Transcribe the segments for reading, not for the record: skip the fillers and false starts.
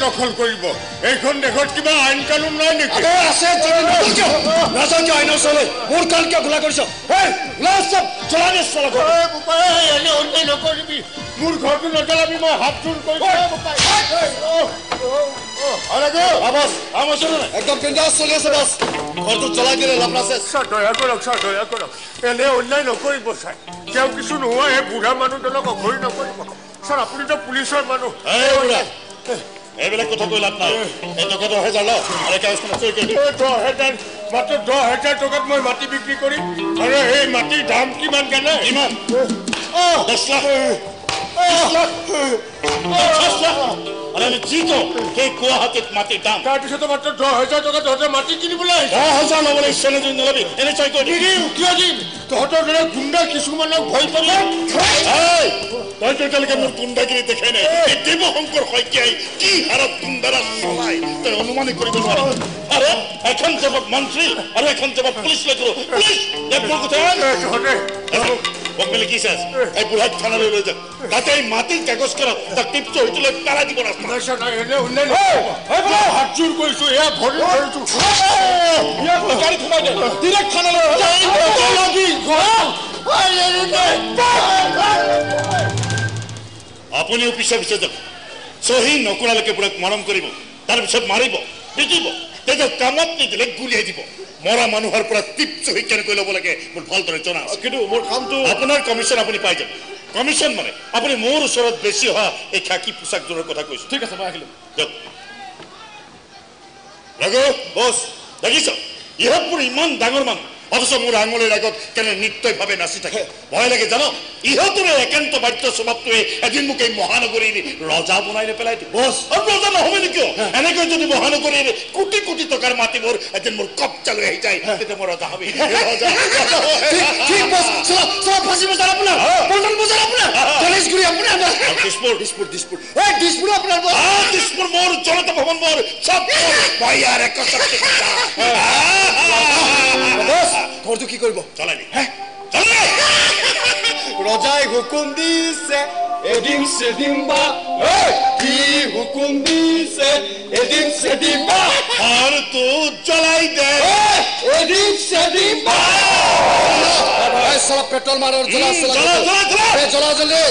দখল কৰিব এইখন দেশত কিবা আইন কানুন নাই নেকি আছে ৰাজকীয় আইনৰ চলে মোৰ কাল কিয় খোলা কৰিছ নকৰিবি মোৰ ঘৰটো নজ্বলাবি মই হাত চুৰ কৰিম একদম বিন্দাছ চলি আছে বাছ ঘৰটো জ্বলাই দিলে লাভ নাছে দয়া কৰক এনে অন্যায় নকৰিব ছাৰ তেওঁ কিছু নোহোৱা এই বুঢ়া মানুহজনক অঘৰী নকৰিব ছাৰ আপুনিতো পুলিচৰ মানুহ এইবিলাক কথা কৈ লাভ নাই এই টকা 10,000 লওক আৰু কাগজখন চহী কৰি 10,000 মাত্ৰ 10,000 টকাত মই মাটি বিক্ৰী কৰিম আৰু এই মাটিৰ দাম কিমান জানে ইমান 10 লাখ আৰু আমি যি কওঁ সেই গুৱাহাটীত মাটিৰ দাম তাৰপিছতো মাত্ৰ 10,000 টকা তহঁতে মাটি কিনিবলৈ 10,000 ল'বলৈ ইচ্ছা নলবি এনে চহী কৰি কিয় দিম তহঁতৰ দৰে গুণ্ডা কিছুমানক ভয় পাবি তই এতিয়ালৈকে মোৰ গুণ্ডাগিৰি দেখাই নাই এই দেৱশংকৰ শইকীয়াই কি হাৰত গুণ্ডাৰা চলাই তই অনুমানিত কৰিব নোৱাৰি আৰু এখন জবাব মন্ত্ৰী আৰু এখন জবাব পুলিচ লৈ কৰো পুলিচ বকমেলি কি চাইছ এই বুঢ়াক থানালৈ লৈ যাওক তাতে এই মাটিৰ কাগজ কৰা তাক টিপছ হইটো লৈ পেলাই দিব ৰাস্তা হাত জোৰ কৰিছো এয়া ভৰি ধৰিছো গাড়ী ঘুমাই দে ডিৰেক্ট থানালৈ আপুনিও পিছে পিছে যাওক চহী নকৰালৈকে বুঢ়াক মৰম কৰিব তাৰপিছত মাৰিব পিটিব তেতিয়া কামত নিদিলে গুলিয়াই দিব মৰা মানুহৰ পৰা টিপছ হৈ কেনেকৈ ল'ব লাগে মোৰ ভালদৰে জনা আছে কিন্তু মোৰ কামটো আপোনাৰ কমিশ্যন আপুনি পাই যাব কমিশ্যন মানে আপুনি মোৰ ওচৰত বেছি হোৱা এই খাকী পোচাকযোৰৰ কথা কৈছোঁ ঠিক আছে মই আহিলোঁ ৰঘু বছ দেখিছ ইহঁতবোৰ ইমান ডাঙৰ মানুহ অথচ মোৰ আঙুলিৰ আগত কেনে নিত্যভাৱে নাচি থাকে ভয় লাগে জানো ইহঁতৰে একান্ত বাধ্য স্বভাৱটোৱে এদিন মোক এই মহানগৰীৰ ৰজা বনাই নেপেলাই বছ আৰু ৰজা নহ'ব নেকি এনেকৈ যদি মহানগৰীৰ কোটি কোটি টকাৰ মাটিবোৰ এদিন মোৰ কব্জালৈ আহি যায় তেতিয়া মই ৰজা হ'বি ৰজা ঠিক বছ সব ফাঁসি বজাৰ আপোনাৰ পল্টন বজাৰ আপোনাৰ গণেশগুৰি আপোনাৰ দিছপুৰ এই দিছপুৰ আপোনাৰ দিছপুৰ মোৰ জনতা ভৱন মোৰ সব ভয়াৰ একচত্তি বছ ঘৰটো কি কৰিব চলাই দি ৰজাই হুকুম দিছে এদিন সেদিন বা কি হুকুম দিছে এদিন সেদিন বা আর তো জ্বলাই দে এদিন সেদিন বা এই সালা পেট্রোল মারার জ্বলা জ্বলা জলদি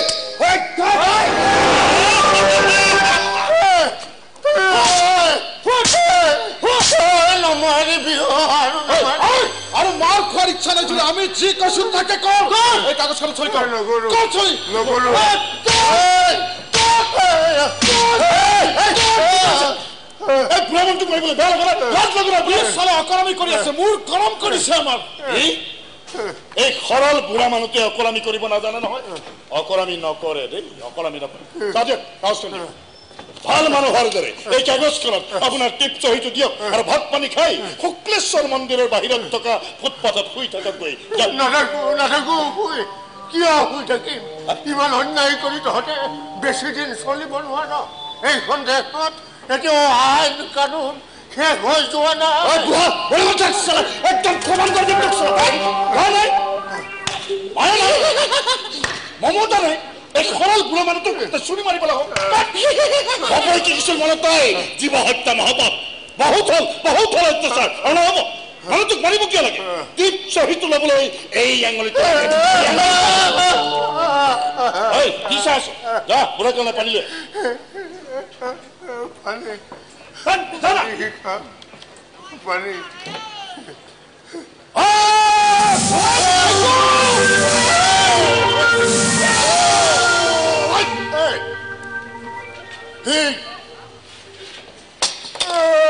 আর মার খোয়ার ইচ্ছা নেই যদি আমি জি কসুর তাকে কর এই কাগজখান সই কর কর সই এই ভ্রমণটো কৰিবলৈ বেয়া লাগে না লাজ লাগে না সালা অকৰামি কৰি আছে মোৰ গৰম কৰিছে আমাৰ এই খৰল বুঢ়া মানুহতে অকৰামি কৰিব নাজানে নহয় অকৰামি নকৰে দেই অকৰামি নকৰে তাতে কাগজখন ভাল মানুহৰ দৰে এই কাগজখনত আপোনাৰ টিপ চহীটো দিয়ক আৰু ভাত পানী খাই শুক্লেশ্বৰ মন্দিৰৰ বাহিৰত থকা ফুটপাথত শুই থাকক গৈ নাথাকো কিয় শুই থাকিম ইমান অন্যায় কৰি তহঁতে বেছি দিন চলিব নোৱাৰা এইখন দেশত এতিয়া আইন কানুন শেষ হৈ যোৱা নাই একদম খবৰ কৰি দিম মমতা নাই এই খৰল বুঢ়া মানুহটোক চুৰি মাৰিব লাগিব খবৰ কি কিছু মনত নাই জীৱ হত্যা মহাপাপ বহুত হল অত্যাচাৰ আৰু নহ'ব মানুহটোক মাৰিব কিয় লাগে টিপ চহীটো ল'বলৈ এই আঙুলিটো কি চাই আছ যা বুঢ়া কাৰণে পানী লৈ পানী Hey! Hey!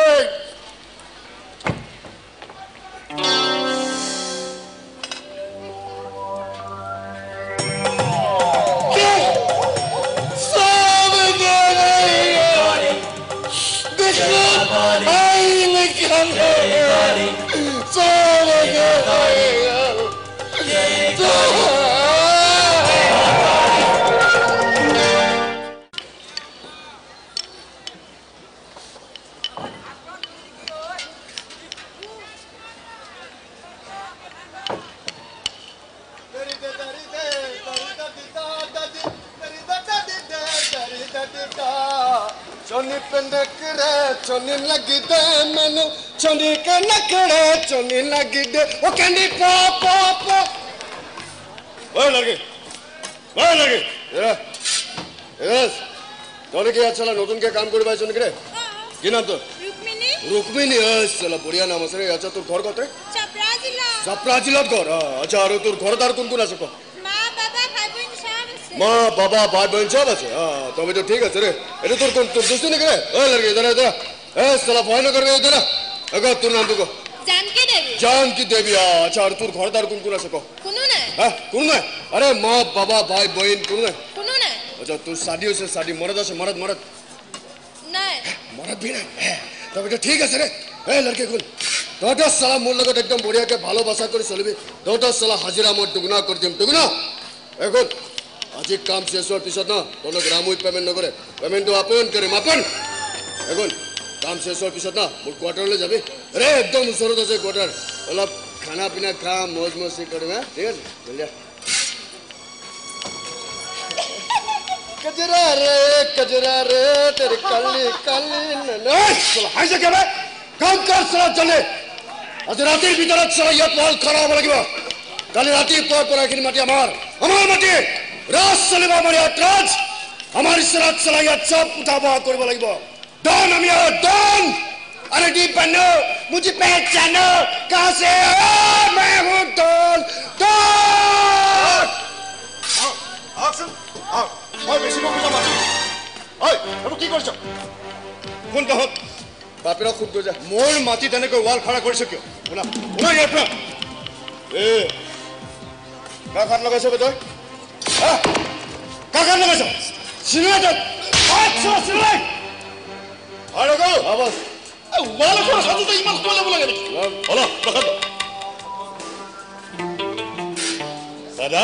चोनी पे नखरे चोनी लगी दे मैनू चोनी के नखरे चोनी लगी दे ओ कहनी पो पो पो ओए लगे यस তোরে কি আছলা নতুন কে কাম করবা চোনি করে কি নাম তো রুকমিনী यस চলা বড়িয়া নাম আছে রে আচ্ছা তোর ঘর কত চাপড়া জেলা ঘর আচ্ছা আর তোর ঘরদার কোন কোন আছে কো মা বাবা ভাই বোন সব আছে তবে তো ঠিক আছে রে এটা তোর কোন তোর দোস্ত নাকি রে ওই লড়কি ইধর ইধর সালা ভয় না করবে ইধর अगर তোর নাম তো কো जानकी देवी अच्छा और তোর ঘরদার কোন কোন আছে কো কোনো না হ্যাঁ কোন না আরে মা বাবা ভাই বোন কোন না अच्छा তোর শাদি হইছে শাদি মরদ আছে মরদ না মরদ भी না তবে তো ঠিক আছে রে এই লড়কি কোন তোটা সালা মোর লগত একদম বড়িয়াকে ভালোবাসা করে চলবি তোটা সালা হাজিরা মোর দুগুনা করে দিম দুগুনা এখন আজি কাম শেষ হওয়ার পিছত না কোনো গ্রামউই পেমেন্ট নকরে পেমেন্ট তো আপন করে মাপন এখন কাম শেষ হওয়ার পিছত না মোর কোয়ার্টারলে যাবি রে একদম ওচৰত আছে কোয়াৰ্টাৰ অলপ খানা পিনা খা মজ মস্তি কৰিম হ্যাঁ ঠিক আছে জলদি कजरा रे तेरे काली काली नैना चल হাইছে কে বে কাম কর চল চলে আজ রাতের ভিতরে চল ইয়া পাল খারাপ লাগিব কালি রাতে পর এখানে মাটি আমার মাটি রাত চলিব আমার আত্রাজ আমার ইসরাত চলাইয়া চাপ উঠাবা করব লাগিব ডন আমি ডন अरे डी बनो मुझे पहचानो कहां से मैं हूं डन डन অ্যাকশন ওই বেশি বকবি না মাটি ওই তুমি কি করছো কোন কহ বাপেরা খুব দজা মোর মাটি তেনেকৈ ওয়াল খাড়া কৰিছ কিয় শুনা শুনা ইয়াৰ পৰা এ কাকাত লগাইছ বে তই কাকাত লগাইছ চিনিয়া তই আচ্ছা চিলাই আরে গো আবাস ওয়াল খাড়া সাথে তো ইমান কলে বলা গেল হলো প্রকাশ দাদা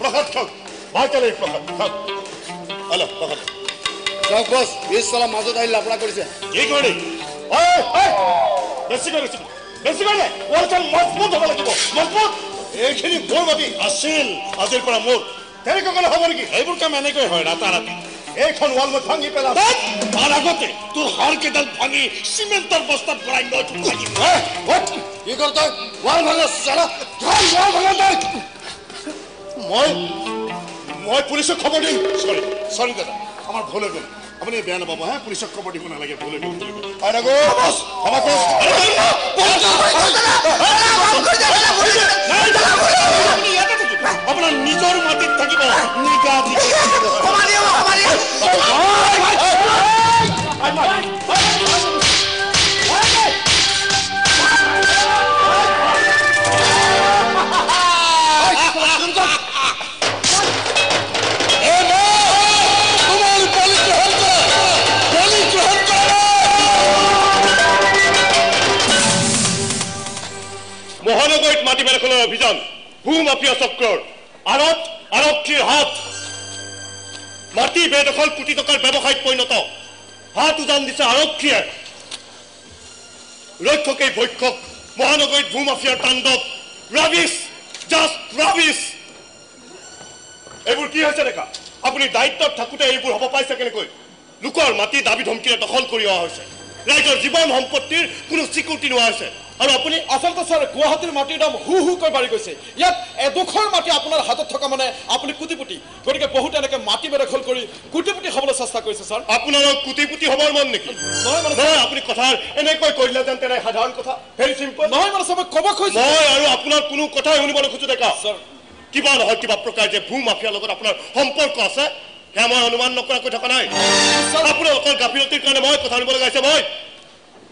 প্রকাশ খাও ভাই চলে প্রকাশ হলো প্রকাশ সব বস 20 সালা মাজত আই লাপড়া করিছে কি করি ওই বেশি করে ওর চল মজবুত হবে লাগিব মজবুত এইখিনি মোর মাটি আছিল আজিৰ পৰা মোৰ তেনেকৈ গলে হ'ব নেকি এইবোৰ কাম এনেকৈ হয় ৰাতাৰাতি এইখন ওয়াল মই ভাঙি পেলাম তাৰ আগতে তোৰ হাড় কেইডাল ভাঙি সিমেন্টৰ বস্তাত ভৰাই লৈ থাকিম কি কৰ তই ওয়াল ভাঙা সালা ওয়াল ভাঙা তই মই পুলিচক খবৰ দিম সরি দাদা আমার ভুল হয়ে গেল আপনি বেয়া নাপাব হ্যাঁ পুলিচক খবর দিব নালাগে ভুল হয়ে গেল আপনার নিজের মাটিত থাকিব মহানগরীত মাটি বেদখলের অভিযান ভূমাফিয়া চক্রর আড়ত আরক্ষীর হাত মাটি বেদখল কোটি টাকার ব্যবসায়িক পরিণত হাত উজান দিছে আরক্ষীয়ে রক্ষকেই ভক্ষক মহানগরীত ভূমাফিয়ার তাণ্ডব রাবিশ জাস্ট রাবিশ এইবোৰ কি হৈছে দেখা আপুনি দায়িত্বত থাকোতে এইবোৰ হ'ব পাইছে কেনেকৈ লোকৰ মাটি দাবী ধমকিৰে দখল কৰি অহা হৈছে ৰাইজৰ জীৱন সম্পত্তিৰ কোনো চিকিউৰিটি নোহোৱা হৈছে আৰু আপুনি আচলতে স্যাৰ গুৱাহাটীৰ মাটিৰ দাম হু কৈ বাঢ়ি গৈছে ইয়াত এডোখৰ মাটি আপোনাৰ হাতত থকা মানে আপুনি কোটিপুটি গতিকে বহুত এনেকৈ মাটি বেদখল কৰি কোটিপুটি হ'বলৈ চেষ্টা কৰিছে স্যাৰ আপোনাৰ কোটিপুটি হ'বৰ মন নেকি নহয় আপুনি কথাৰ এনেকৈ কৰিলে যেন তেনে সাধাৰণ কথা ভেৰি চিম্পল নহয় মানে মই ক'ব খুজিছো মই আৰু আপোনাৰ কোনো কথাই শুনিবলৈ খোজো দেখা স্যাৰ কিবা নহয় কিবা প্ৰকাৰ যে ভূ মাফিয়াৰ লগত আপোনাৰ সম্পৰ্ক আছে সেয়া মই অনুমান নকৰাকৈ থকা নাই আপোনালোকৰ গাফিলতিৰ কাৰণে মই কথা শুনিব লগা হৈছে মই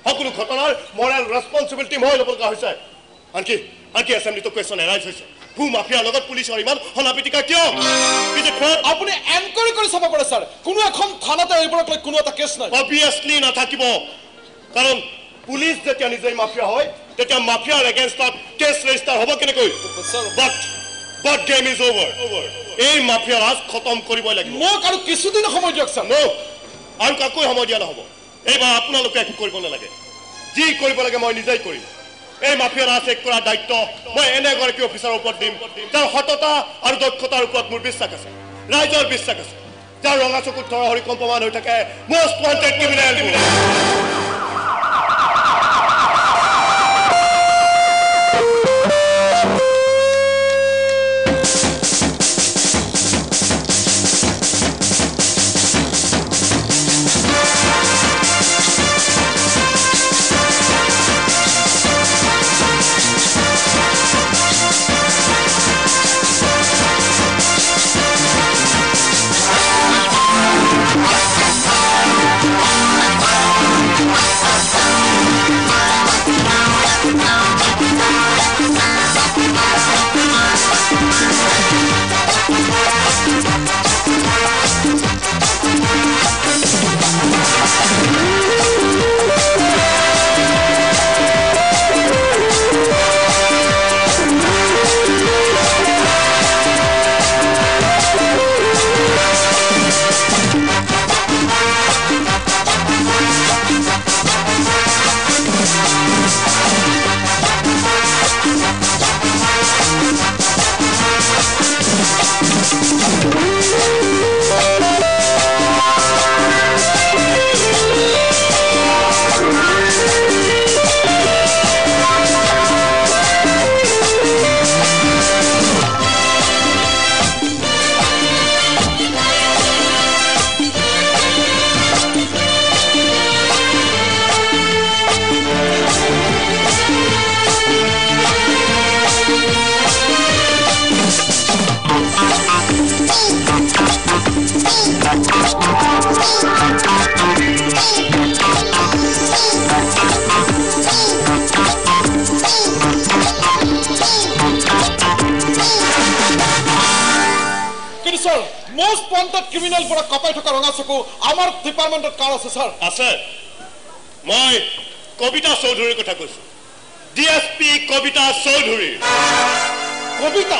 সকলো ঘটনাৰ মৰেল ৰেছপন্সিবিলিটি মই ল'ব লগা হৈছে আনকি এছেম্বলিটো কুৱেশ্যন এৰাইজ হৈছে ভূ মাফিয়াৰ লগত পুলিচৰ ইমান হনাপিটিকা কিয় আপুনি এনকুৱাৰী কৰি চাব পাৰে স্যাৰ কোনো এখন থানাতে এইবোৰক লৈ কোনো এটা কেছ নাই অবভিয়াছলি নাথাকিব কাৰণ পুলিচ যেতিয়া নিজেই মাফিয়া হয় তেতিয়া মাফিয়াৰ এগেইনষ্টত কেছ ৰেজিষ্টাৰ হ'ব কেনেকৈ বাট গেম ইজ অভাৰ এই মাফিয়া ৰাজ খতম কৰিবই লাগিব মোক আৰু কিছুদিন সময় দিয়ক স্যাৰ আৰু কাকো সময় দিয়া নহ'ব এইবাৰ আপোনালোকে একো কৰিব নালাগে যি কৰিব লাগে মই নিজেই কৰিম এই মাফিয়া ৰাজ শেষ কৰাৰ দায়িত্ব মই এনে এগৰাকী অফিচাৰৰ ওপৰত দিম যাৰ সততা আৰু দক্ষতাৰ ওপৰত মোৰ বিশ্বাস আছে ৰাইজৰ বিশ্বাস আছে যাৰ ৰঙা চকুত থৰহৰি কম্পমান হৈ থাকে most wanted criminal most wanted criminal for a kapai thoka ranga choko amar department ot car ase sir আছে মই কবিতা চৌধুৰীৰ কথা কৈছো ডিএসপি কবিতা চৌধুৰী কবিতা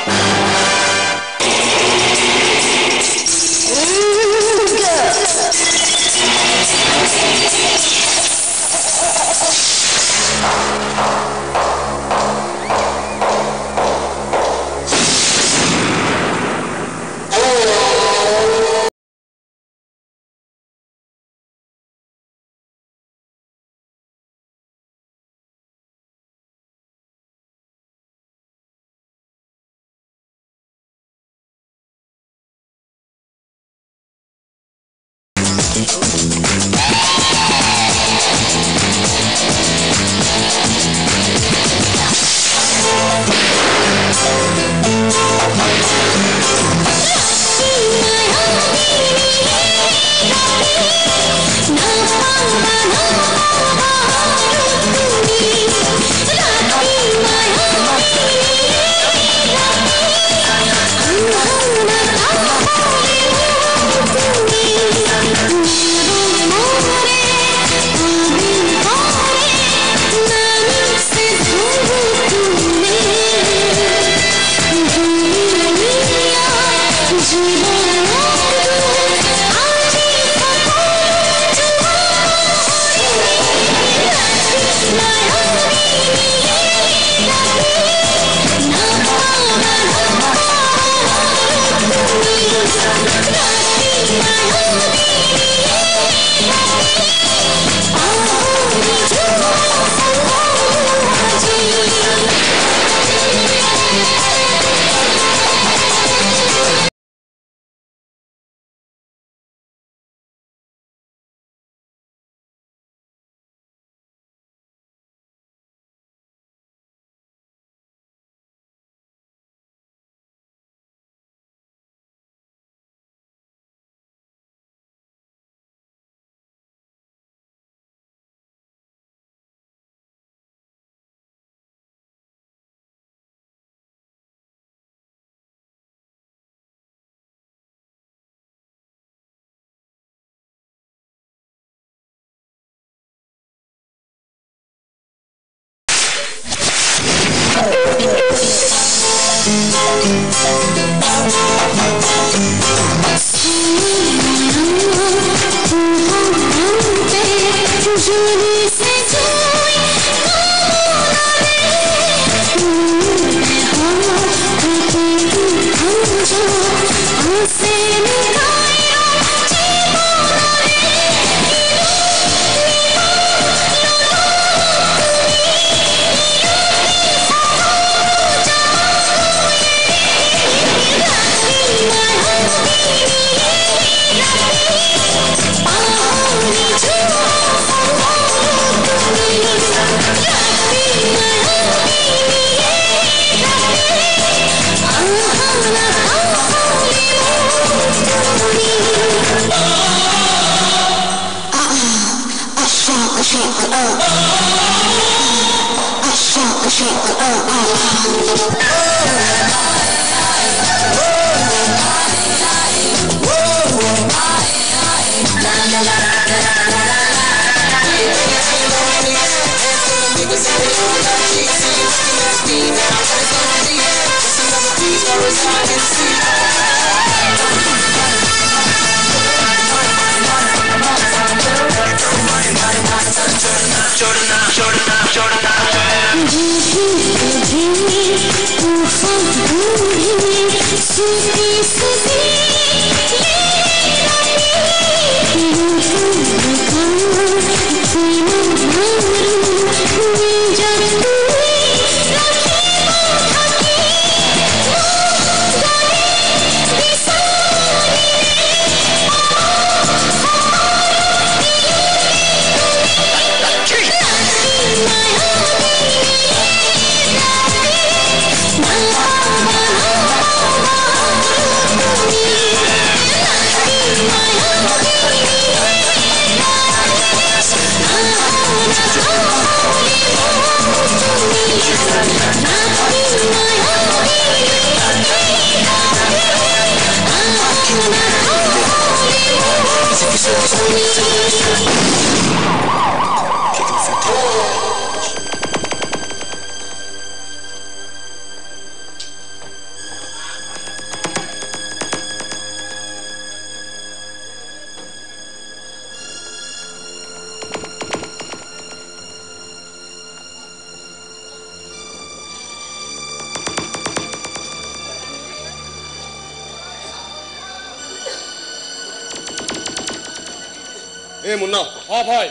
ए मुन्ना हाँ भाई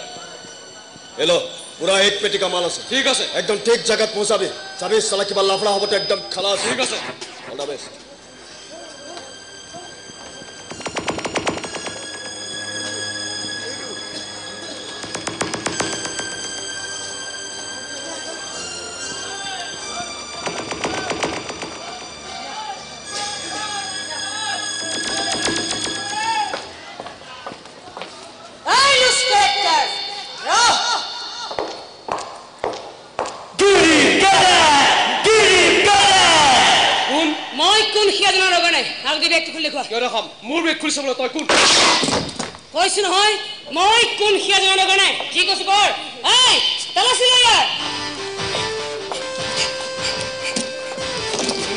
हेलो पूरा एक पेटी का माल है ठीक है एकदम ठीक जगह पहुंचाबी चाबी साला की बार लाफड़ा हो तो एकदम खलास ठीक है ऑल द बेस्ट মোৰ বেগ খুলিছ বোলে তই কোন কৈছ নহয় মই কোন হিয়া জানো গনে কি কৈছ কৰ এই তালাচি লৈ ইয়াৰ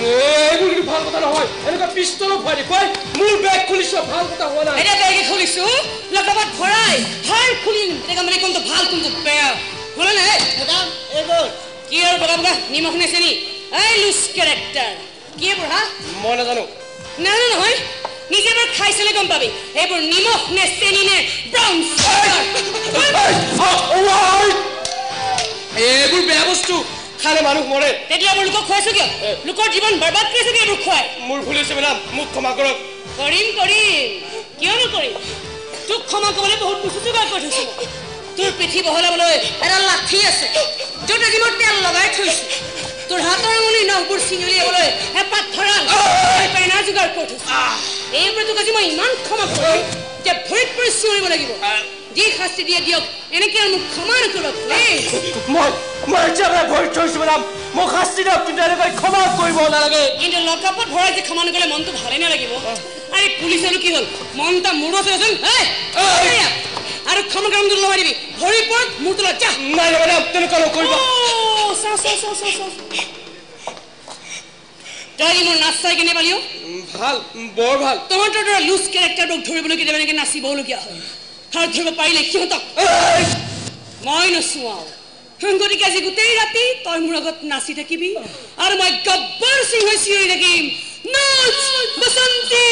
এইবোৰ ভাল কথা নহয় এনেকা পিস্তল ভৰাই কই মোৰ বেগ খুলিছ ভাল কথা হোৱা নাই এটা বেগ খুলিছো লগত ভৰাই ভাল খুলিম এটা মানে কোনটো ভাল কোনটো বেয়া হল না ম্যাডাম এগোর কি আর বগা বগা নিমখ নেছেনি এই লুজ ক্যারেক্টার কি বড়া মই নাজানো না না নহয় নিজে বৰ খাইছলে গম পাবি এইবোৰ নিমখ নে চেনি নে ব্ৰাউন এইবোৰ বেয়া বস্তু খালে মানুহ মৰে তেতিয়া লোকক খুৱাইছো কিয় লোকৰ জীৱন বৰবাদ কৰিছে কি এইবোৰ খুৱাই মোৰ ভুল হৈছে ম্যাডাম মোক ক্ষমা কৰক কৰিম কিয় নকৰিম তোক ক্ষমা কৰিবলৈ বহুত বস্তু যোগাৰ কৰি থৈছো তোৰ পিঠি বহলাবলৈ এটা লাঠি আছে য'ত আজি মই তেল লগাই থৈছো তোৰ হাতৰ আঙুলি নখবোৰ চিঙুলিয়াবলৈ হেঁপাত ধৰা পেনা যোগাৰ কৰি থৈছো এইবোৰে তোক আজি মই ইমান ক্ষমা কৰিম যে ভৰিত পৰি চিঞৰিব লাগিব যি শাস্তি দিয়ে দিয়ক এনেকৈ মোক ক্ষমা নকৰক মই এতিয়া ভৰিত থৈছো ম্যাডাম মোক শাস্তি দিয়ক কিন্তু এনেকৈ ক্ষমা কৰিব নালাগে কিন্তু লকআপত ভৰাই যে ক্ষমা নকৰিলে মনটো ভালে নালাগিব আৰে পুলিচৰো কি হ'ল মনটা মূৰত আছেচোন আৰু ক্ষমা কাম দূৰ লগাই দিবি ভৰিৰ ওপৰত মূৰ তলত যা নাই ম্যাডাম তেনেকুৱা নকৰিব তই মোৰ নাচ চাই কেনে পালিও ভাল বৰ ভাল তহঁতৰ দৰে লুজ কেৰেক্টাৰটোক ধৰিবলৈ কেতিয়াবা এনেকৈ নাচিবলগীয়া হয় আৰু ধৰিব পাৰিলে সিহঁতক মই নচুৱাও গতিকে আজি গোটেই ৰাতি তই মোৰ আগত নাচি থাকিবি আৰু মই গব্বৰ সিং হৈ চিঞৰি থাকিম নাচ বসন্তী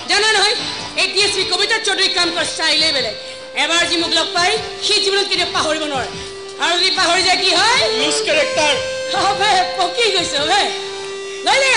জানা নহয় এই ডিএসপি কবিতা চৌধুৰী কাম কৰ ষ্টাইলে বেলেগ এবাৰ যি মোক লগ পাই সি জীৱনত কেতিয়াও পাহৰিব নোৱাৰে আৰু যদি পাহৰি যায় কি হয় লুজ কেৰেক্টাৰ হবে পকি গৈছে হবে লৈ লে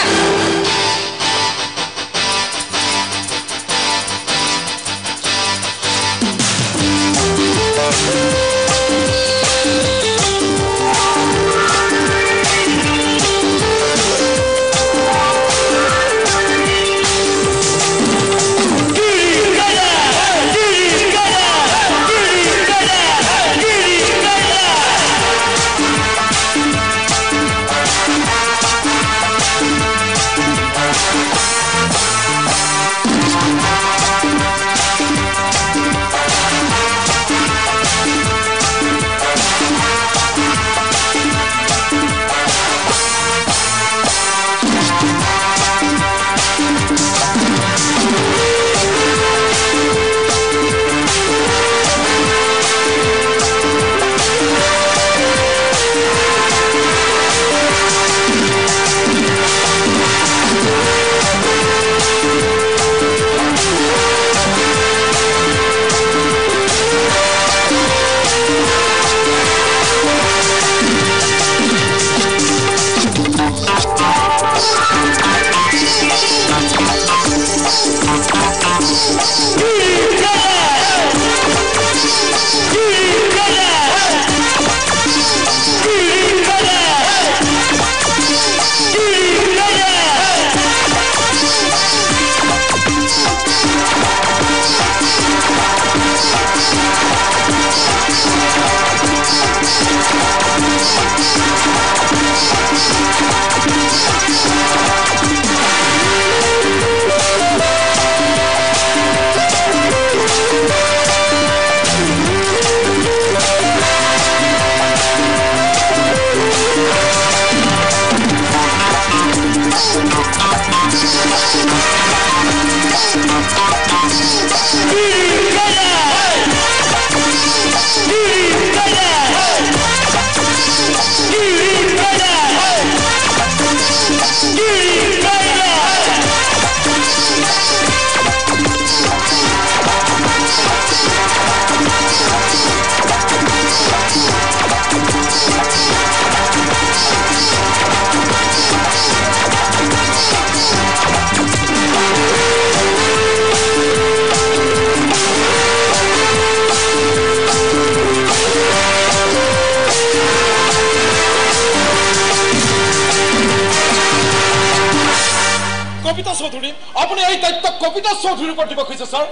চৌধুৰী আপুনি এই দায়িত্ব কবিতা চৌধুৰীৰ ওপৰত দিব খুজিছে ছাৰ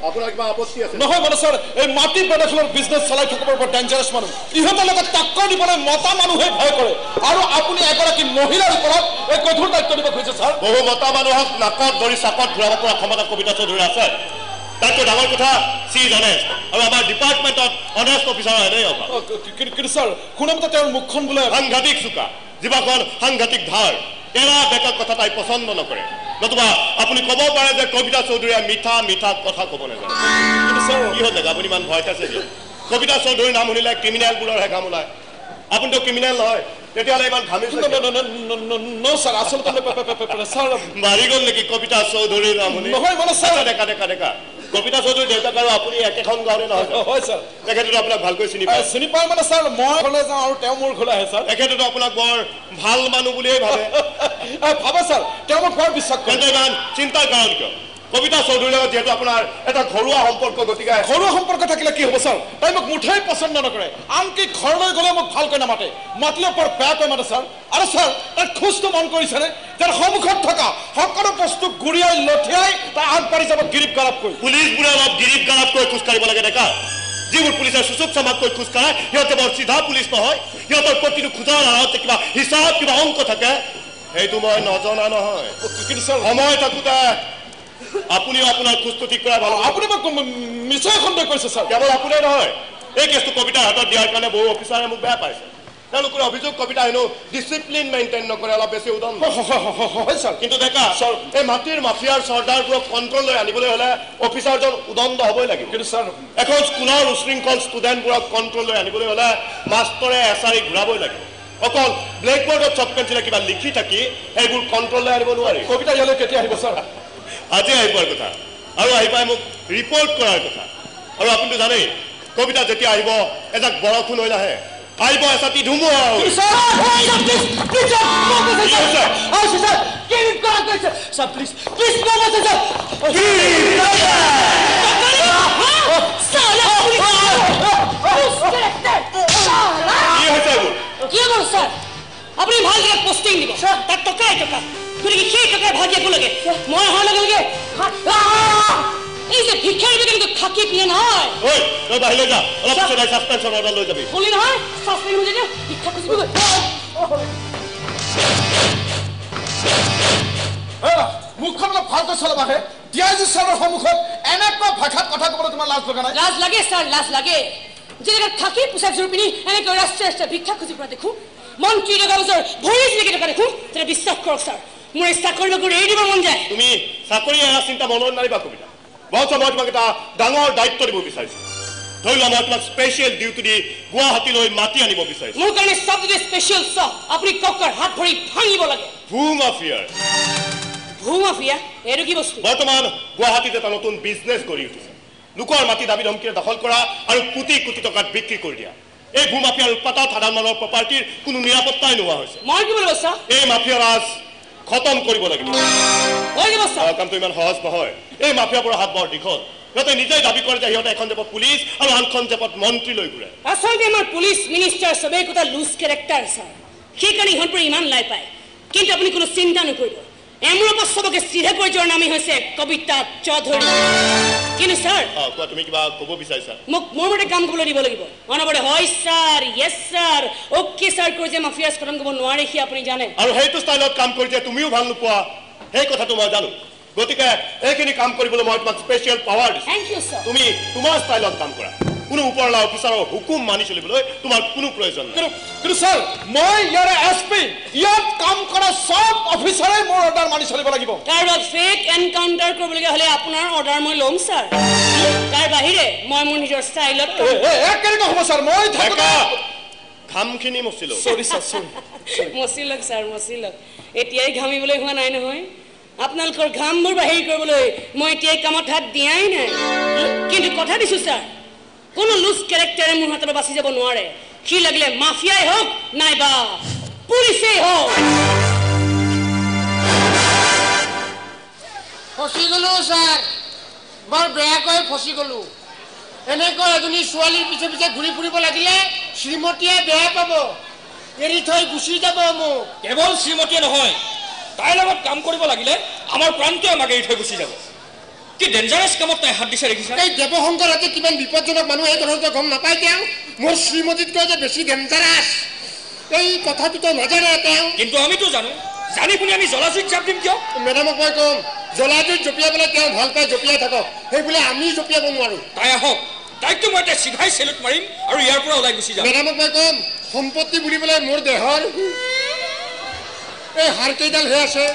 আপোনাৰ কিবা আপত্তি আছে নহয় মানে ছাৰ এই মাটি বেদখলৰ বিজনেছ চলাই থকাৰ বৰ ডেঞ্জাৰাছ মানুহ ইহঁতৰ লগত টাক্কৰ দিবলৈ মতা মানুহে ভয় কৰে আৰু আপুনি এগৰাকী মহিলাৰ ওপৰত এই কঠোৰ দায়িত্ব দিব খুজিছে ছাৰ বহু মতা মানুহক নাকত ধৰি চাকত ঘূৰাব পৰা ক্ষমতা কবিতা চৌধুৰী আছে তাতকৈ ডাঙৰ কথা চি ইজ অনেষ্ট আৰু আমাৰ ডিপাৰ্টমেণ্টত অনেষ্ট অফিচাৰ এনেই অভাৱ কিন্তু ছাৰ শুনামতে তেওঁৰ মুখখন বোলে সাংঘাতিক চোকা জিভাখন সাংঘাতিক ধাৰ তেৰা বেকা কথা তাই পচন্দ নকৰে নতুবা আপুনি ক'ব পাৰে যে কবিতা চৌধুৰীয়ে মিঠা মিঠা কথা ক'ব নাজানে কিন্তু ছাৰ কি হ'ল আপুনি ইমান ভয় খাইছে যে কবিতা চৌধুৰীৰ নাম শুনিলে ক্ৰিমিনেলবোৰৰ ঘাম ওলায় আপুনিতো ক্ৰিমিনেল নহয় তেতিয়াহ'লে ইমান ঘামিছে ছাৰ আচলতে ছাৰ মাৰি গ'ল নেকি কবিতা চৌধুৰীৰ নাম শুনি নহয় মানে ছাৰ ডেকা ডেকা ডেকা কবিতা চৌধুৰীৰ দেউতাক আৰু আপুনি একেখন গাঁৱৰে নহয় হয় ছাৰ তেখেতেতো আপোনাক ভালকৈ চিনি পায় মানে ছাৰ মই ঘৰলৈ যাওঁ আৰু তেওঁ মোৰ ঘৰলৈ আহে ছাৰ তেখেতেতো আপোনাক বৰ ভাল মানুহ বুলিয়েই ভাবে ভাবে ছাৰ তেওঁ মোক বৰ বিশ্বাস কৰে ইমান চিন্তাৰ কাৰণ কিয় কবিতা চৌধুৰীৰ লগত যিহেতু আপোনাৰ এটা ঘৰুৱা সম্পৰ্ক গতিকে ঘৰুৱা সম্পৰ্ক থাকিলে কি হ'ব ছাৰ তাই মোক মুঠেই পচন্দ নকৰে আনকি ঘৰলৈ গ'লে মোক ভালকৈ নামাতে মাতিলে বৰ বেয়াকৈ মাতে ছাৰ আৰু ছাৰ তাই খোজটো মন কৰিছেনে যাৰ সন্মুখত থকা সকলো বস্তু গুৰিয়াই লঠিয়াই তাই আগবাঢ়ি যাব গিৰিপ গালাপকৈ পুলিচবোৰে অলপ গিৰিপ গালাপকৈ খোজ কাঢ়িব লাগে ডেকা যিবোৰ পুলিচে চুচুক চামাককৈ খোজ কাঢ়ে সিহঁতে বৰ চিধা পুলিচ নহয় সিহঁতৰ প্ৰতিটো খোজাৰ আঁৰত কিবা হিচাপ কিবা অংক থাকে সেইটো মই নজনা নহয় কিন্তু ছাৰ সময় থাকোঁতে আপুনিও আপোনাৰ খোজটো ঠিক কৰা ভাল আপুনি মোক মিছাই সন্দেহ কৰিছে ছাৰ কেৱল আপুনিয়ে নহয় এই কেছটো কবিতাৰ হাতত দিয়াৰ কাৰণে বহু অফিচাৰে মোক বেয়া পাইছে তেওঁলোকৰ অভিযোগ কবিতা হেনো ডিচিপ্লিন মেইনটেইন নকৰে অলপ বেছি উদণ্ড হয় ছাৰ কিন্তু ডেকা এই মাটিৰ মাফিয়াৰ চৰ্দাৰবোৰক কণ্ট্ৰললৈ আনিবলৈ হ'লে অফিচাৰজন উদণ্ড হ'বই লাগিব কিন্তু ছাৰ এখন স্কুলৰ উশৃংখল ষ্টুডেণ্টবোৰক কণ্ট্ৰললৈ আনিবলৈ হ'লে মাষ্টৰে এছাৰি ঘূৰাবই লাগিব অকল ব্লেকবৰ্ডত চক পেঞ্চিলে কিবা লিখি থাকি সেইবোৰ কণ্ট্ৰললৈ আনিব নোৱাৰি কবিতা ইয়ালৈ কেতিয়া আহিব ছাৰ আজি আহি পোৱাৰ কথা আৰু আহি পাই মোক ৰিপৰ্ট কৰাৰ কথা আৰু আপুনিতো জানেই কবিতা যেতিয়া আহিব এজাক বৰষুণ হৈ নাহে আহিব এচাতি ধুমুহা আপুনি ভাল জেগাত পষ্টিং দিব তাত টকাই টকা গতিকে সেই টকাৰ ভাগ দিয়াব লাগে মই অহাৰ লগে লগে এই যে ভিক্ষাৰী কিন্তু খাকি পিয়ে নহয় তই বাহিৰলৈ যা অলপ পিছত ছাছপেনশ্যন অৰ্ডাৰ লৈ যাবি শুনি নহয় ছাছপেণ্ড হৈ যায় ভিক্ষা খুজিবগৈ মুখখন অলপ ভালকৈ চলাবাহে ডিআইজি ছাৰৰ সন্মুখত এনেকুৱা ভাষাত কথা ক'বলৈ তোমাৰ লাজ লগা নাই লাজ লাগে ছাৰ লাজ লাগে যেনেকৈ খাকি পোচাকযোৰ পিন্ধি এনেকৈ ৰাষ্ট্ৰীয় ৰাষ্ট্ৰীয় ভিক্ষা খুজি পৰা দেখোঁ মন্ত্ৰী টকা বছৰ ভৰি জিলিকি টকা দেখোঁ তেতিয়া বিশ্বাস কৰক ছাৰ মোৰ এই চাকৰি বাকৰি এৰি দিব মন যায় তুমি চাকৰি এৰা চিন্তা মনত নাৰিবা কবিতা বহুত মই তোমাক এটা ডাঙৰ দায়িত্ব দিব বিচাৰিছোঁ ধৰি লোৱা মই তোমাক স্পেচিয়েল ডিউটি দি গুৱাহাটীলৈ মাতি আনিব বিচাৰিছোঁ মোৰ কাৰণে চব যদি স্পেচিয়েল চব আপুনি ককাৰ হাত ভৰি ভাঙিব লাগে ভূ মাফিয়াৰ ভূ মাফিয়া এইটো কি বস্তু বৰ্তমান গুৱাহাটীত এটা নতুন বিজনেছ গঢ়ি উঠিছে লোকৰ মাটি দাবী ধমকিৰে দখল কৰা আৰু কোটি কোটি টকাত বিক্ৰী কৰি দিয়া এই ভূ মাফিয়াৰ উৎপাতত সাধাৰণ মানুহৰ প্ৰপাৰ্টিৰ কোনো নিৰাপত্তাই নোহোৱা হৈছে মই কি বুলি কৈছা এই মাফিয়া ৰাজ খতম কৰিব লাগিব কামটো ইমান সহজ নহয় এই মাফিয়াবোৰৰ হাত বৰ দীঘল সিহঁতে নিজেই দাবী কৰে যে সিহঁতে এখন জেপত পুলিচ আৰু আনখন জেপত মন্ত্ৰী লৈ ঘূৰে আচলতে আমাৰ পুলিচ মিনিষ্টাৰ চবেই কথা লুজ কেৰেক্টাৰ ছাৰ সেইকাৰণে ইহঁতবোৰ ইমান লাই পায় কিন্তু আপুনি কোনো চিন্তা নকৰিব এমূৰৰ পৰা চবকে চিধা কৰি যোৱাৰ নামেই হৈছে কবিতা চৌধুৰী কিন্তু ছাৰ কোৱা তুমি কিবা ক'ব বিচাৰিছা মোক মোৰ মতে কাম কৰিবলৈ দিব লাগিব অনবৰতে হয় ছাৰ য়েছ ছাৰ অ'কে ছাৰ কৈ যে মাফিয়াছ খতম কৰিব নোৱাৰে সি আপুনি জানে আৰু সেইটো ষ্টাইলত কাম কৰি যে তুমিও ভাল নোপোৱা সেই কথাটো মই জানো গতিকে এইখিনি কাম কৰিবলৈ মই তোমাক স্পেচিয়েল পাৱাৰ দিছোঁ থেংক ইউ ছাৰ তুমি তোমাৰ ষ্টাইলত কাম কৰা কোনো ওপৰলা অফিচাৰৰ হুকুম মানি চলিবলৈ তোমাৰ কোনো প্ৰয়োজন নাই কিন্তু ছাৰ মই ইয়াৰে এছপি ইয়াত কাম কৰা চব অফিচাৰে মোৰ অৰ্ডাৰ মানি চলিব লাগিব কাৰোবাক ফেক এনকাউণ্টাৰ কৰিবলগীয়া হ'লে আপোনাৰ অৰ্ডাৰ মই ল'ম ছাৰ তাৰ বাহিৰে মই মোৰ নিজৰ ষ্টাইলত কেনেকৈ হ'ব ছাৰ মই ঘামখিনি মচিলো মচি লওক ছাৰ মচি লওক এতিয়াই ঘামিবলৈ হোৱা নাই নহয় আপোনালোকৰ ঘামবোৰ বাহিৰ কৰিবলৈ মই এতিয়াই কামত হাত দিয়াই নাই কিন্তু কথা দিছোঁ ছাৰ কোনো লুজ কেৰেক্টাৰে মোৰ হাতৰ বাচি যাব নোৱাৰে সি লাগিলে মাফিয়াই হওক নাইবা পুলিচেই হওক ফচি গ'লো ছাৰ বৰ বেয়াকৈ ফচি গ'লো এনেকৈ এজনী ছোৱালীৰ পিছে পিছে ঘূৰি ফুৰিব লাগিলে শ্ৰীমতীয়ে বেয়া পাব এৰি থৈ গুচি যাব মোক কেৱল শ্ৰীমতীয়ে নহয় তাইৰ লগত কাম কৰিব লাগিলে আমাৰ প্ৰাণটোৱে আমাক এৰি থৈ গুচি যাব কি ডেঞ্জাৰাছ কামত তাই হাত দিছে দেখিছা এই দেৱশংকৰ হাতে কিমান বিপদজনক মানুহ এই কথাটো গম নাপায় তেওঁ মোৰ শ্ৰীমতীতকৈ যে বেছি ডেঞ্জাৰাছ এই কথাটোতো নাজানে তেওঁ কিন্তু আমিতো জানো জানি শুনি আমি জলাজুইত জাপ দিম কিয় মেডামক মই ক'ম জলাজুইত জঁপিয়াবলৈ তেওঁ ভাল পাই জঁপিয়াই থাকক সেই বোলে আমি জঁপিয়াব নোৱাৰোঁ তাই আহক তাইকতো মই এতিয়া চিধাই চেলুট মাৰিম আৰু ইয়াৰ পৰা ওলাই গুচি যাম মেডামক মই ক'ম সম্পত্তি বুলিবলৈ মোৰ দেহৰ এই হাড়কেইডাল হৈ আছে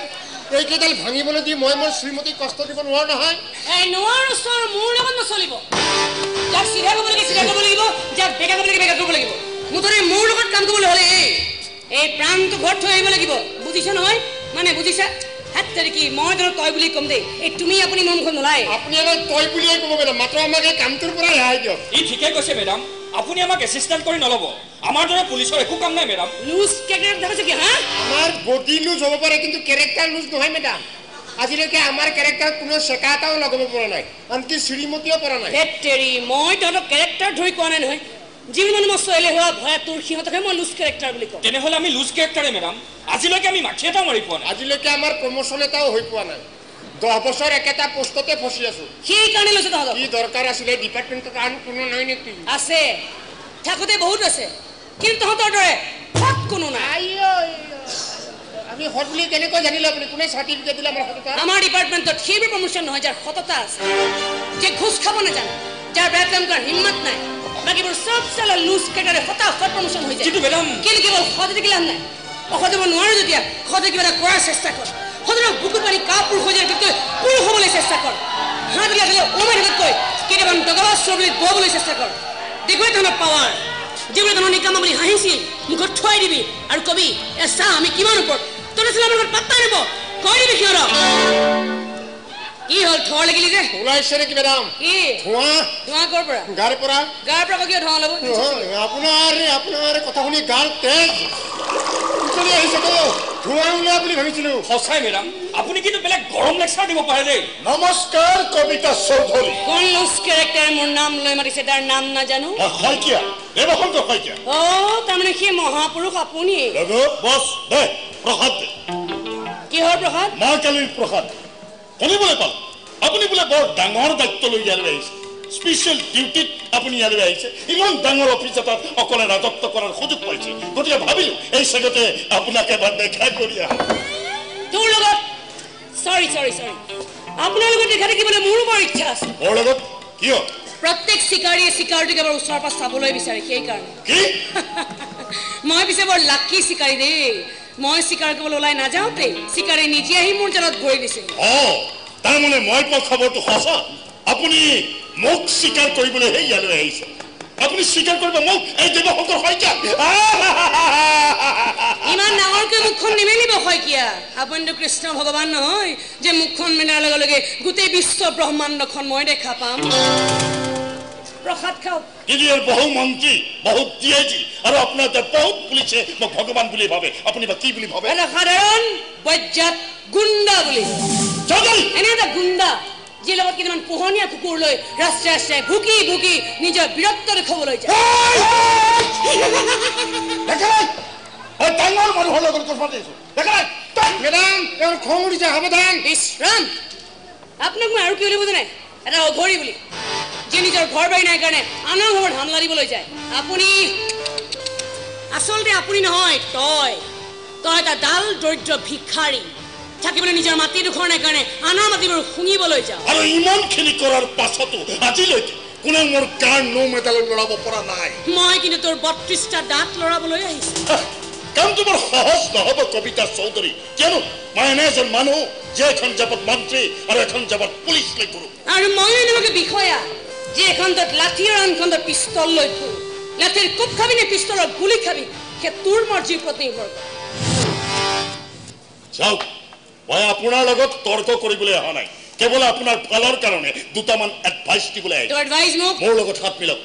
এইকেইডাল ভাঙিবলৈ দি মই মোৰ শ্ৰীমতীক কষ্ট দিব নোৱাৰো নহয় নোৱাৰো ছাৰ মোৰ লগত নচলিব যাক চিধা কৰিব লাগে চিধা কৰিব লাগিব যাক বেকা কৰিব লাগে বেকা কৰিব লাগিব মুঠতে মোৰ লগত কাম কৰিবলৈ হ'লে এই প্ৰাণটো ঘৰত থৈ আহিব লাগিব বুজিছা নহয় মানে বুজিছা হাত কি মই ধৰক তই বুলি ক'ম দেই এই তুমি আপুনি মোৰ মুখত নোলায় আপুনি আমাক তই বুলিয়ে ক'ব মেডাম মাত্ৰ আমাক এই কামটোৰ পৰা ৰেহাই দিয়ক ই ঠিকে কৈছে মেডাম আপুনি আমাক এছিষ্টেণ্ট কৰি নল'ব আমাৰ দৰে পুলিচৰ একো কাম নাই মেডাম লুজ কেৰেক্টাৰ দেখাইছে কি হা আমাৰ বডি লুজ হ'ব পাৰে কিন্তু কেৰেক্টাৰ লুজ নহয় মেডাম আজিলৈকে আমাৰ কেৰেক্টাৰ কোনো চেকা এটাও লগাব পৰা নাই আনকি শ্ৰীমতীও পৰা নাই হেতেৰি মই তহঁতক কেৰেক্টাৰ ধৰি কোৱা নাই নহয় যিবোৰ মানুহ মই ছোৱালী হোৱা ভয়া তোৰ সিহঁতকহে মই লুজ কেৰেক্টাৰ বুলি কওঁ তেনেহ'লে আমি লুজ কেৰেক্টাৰে মেডাম আজিলৈকে আমি মাখি এটাও মাৰি পোৱা নাই আজিলৈকে আমাৰ প্ৰমোশ্যন এটাও হৈ পোৱা নাই 10 বছৰ একেটা পোষ্টতে ফচি আছো সেইকাৰণে লৈছে তহঁতক কি দৰকাৰ আছিলে ডিপাৰ্টমেণ্টত আন কোনো নাই নেকি আছে থাকোঁতে বহুত আছে কিন্তু তহঁতৰ দৰে হত কোনো নাই আমি হত বুলি কেনেকৈ জানিলে আপুনি কোনে চাৰ্টিফিকেট দিলে আমাৰ সততা আমাৰ ডিপাৰ্টমেণ্টত সেইবোৰ প্ৰমোশ্যন নহয় যাৰ সততা আছে যে ঘুষ খাব নাজানে যাৰ বেয়া কাম কৰাৰ হিম্মত নাই বাকীবোৰ চব চালা লুজ কেটাৰে হতাশত প্ৰমোশ্যন হৈ যায় কিন্তু মেডাম কিন্তু কেৱল সতে থাকিলে নাই অসদাব নোৱাৰো যেতিয়া সতে কিবা এটা কৰাৰ চেষ্টা কৰ সদনৰ বুকুত পানী কাপুৰ হৈ যায় কিন্তু পুৰুষ হ'বলৈ চেষ্টা কৰ হাত বিলাকে ওমাই থকাতকৈ কেতিয়াবা দগাবাজ চবলৈ বহবলৈ চেষ্টা কৰ দেখুৱাই তহঁতৰ পাৱাৰ যিবোৰে তহঁতৰ নিকামা বুলি হাঁহিছিল মুখত থুৱাই দিবি আৰু কবি এ চা আমি কিমান ওপৰত তহঁতে চলা আমাৰ ঘৰত পাত্তা নিব কৈ দিবি সিহঁতক কি হ'ল থৰ লাগিলি যে ওলাইছে নেকি মেডাম কি ধোঁৱা ক'ৰ পৰা গাৰ পৰা কিয় ধোঁৱা ল'ব আপোনাৰ কথা শুনি গাৰ তেজ উতলি আহিছে তো ধোঁৱা ওলোৱা বুলি ভাবিছিলো সঁচাই মেডাম আপুনি কিন্তু বেলেগ গৰম লেকচাৰ দিব পাৰে দেই নমস্কাৰ কবিতা চৌধুৰী কোন লুজ কেৰেক্টাৰ মোৰ নাম লৈ মাতিছে তাৰ নাম নাজানো শইকীয়া দেৱশংকৰ শইকীয়া তাৰমানে সেই মহাপুৰুষ আপুনি বছ দে প্ৰসাদ দে কিহৰ প্ৰসাদ মই কালিৰ প্ৰসাদ শুনিবলৈ পালোঁ আপুনি বোলে বৰ ডাঙৰ দায়িত্ব লৈ ইয়ালৈ আহিছে স্পেচিয়েল ডিউটিত আপুনি ইয়ালৈ আহিছে ইমান ডাঙৰ অফিচ এটাত অকলে ৰাজত্ব কৰাৰ সুযোগ পাইছে গতিকে ভাবিলোঁ এই চেগতে আপোনাক এবাৰ দেখাই কৰি আহোঁ তোৰ লগত চৰি আপোনাৰ লগত দেখা দেখিবলৈ মোৰো বৰ ইচ্ছা আছে মোৰ লগত কিয় প্ৰত্যেক চিকাৰীয়ে চিকাৰটোক এবাৰ ওচৰৰ পৰা চাবলৈ বিচাৰে সেইকাৰণে কি মই পিছে বৰ লাকি চিকাৰী দেই মই চিকাৰ কৰিবলৈ ওলাই নাযাওঁতে চিকাৰী নিজে আহি মোৰ জালত ভৰি দিছিল তাৰমানে মই পোৱা খবৰটো সঁচা আপুনি মোক স্বীকাৰ কৰিবলৈহে ইয়ালৈ আহিছে আপুনি স্বীকাৰ কৰিব মোক এই দেৱশংকৰ শইকীয়া ইমান ডাঙৰকৈ মুখখন নিমেলিব শইকীয়া আপুনিতো কৃষ্ণ ভগৱান নহয় যে মুখখন মেলাৰ লগে লগে গোটেই বিশ্ব ব্ৰহ্মাণ্ডখন মই দেখা পাম প্ৰসাদ খাওক কিন্তু ইয়াৰ বহু মন্ত্ৰী বহুত ডিআইজি আৰু আপোনাৰ বহুত পুলিচে মোক ভগৱান বুলি ভাবে আপুনি বা কি বুলি ভাবে এটা সাধাৰণ বজ্জাত গুণ্ডা বুলি এনে এটা গুণ্ডা যি লগত কেইটামান পোহনীয়া কুকুৰ লৈ ৰাস্তাই ৰাস্তাই ভুকি ভুকি নিজৰ বীৰত্ব দেখুৱাবলৈ যায় ডাঙৰ মানুহৰ লগত কথা পাতিছো মেডাম খং উঠিছে সাৱধান বিশ্ৰাম আপোনাক মই আৰু কি বুলি বুজা নাই এটা অঘৰী বুলি নিজৰ ঘৰ বাৰী নাই কাৰণে আনৰ ঘৰত হামলা দিবলৈ যায় আপুনি আচলতে আপুনি নহয় তই এটা ডাল দৰিদ্ৰ ভিক্ষাৰী থাকিবলৈ নিজৰ মাটি দুখৰ নাই কাৰণে আনৰ মাটিবোৰ শুঙিবলৈ যাওঁ আৰু ইমানখিনি কৰাৰ পাছতো আজিলৈকে কোনে মোৰ গাৰ নোম এডাল লৰাব পৰা নাই মই কিন্তু তোৰ ৩২টা দাঁত লৰাবলৈ আহিছো কামটো বৰ সহজ নহ'ব কবিতা চৌধুৰী কিয়নো মই এনে এজন মানুহ যে এখন জাপত মন্ত্ৰী আৰু এখন জাপত পুলিচ লৈ ফুৰো আৰু মই এনেকুৱা বিষয়া যে এখনত লাঠি আৰু আনখনত পিস্তল লৈ ফুৰো লাঠিৰ কোপ খাবি নে পিস্তলৰ গুলি খাবি সে তোৰ মৰ্জিৰ ওপৰত নিৰ্ভৰ কৰে যাওক মই আপোনাৰ লগত তৰ্ক কৰিবলৈ অহা নাই কেৱল আপোনাৰ ভালৰ কাৰণে দুটামান এডভাইচ দিবলৈ আহিছো মোৰ লগত হাত মিলক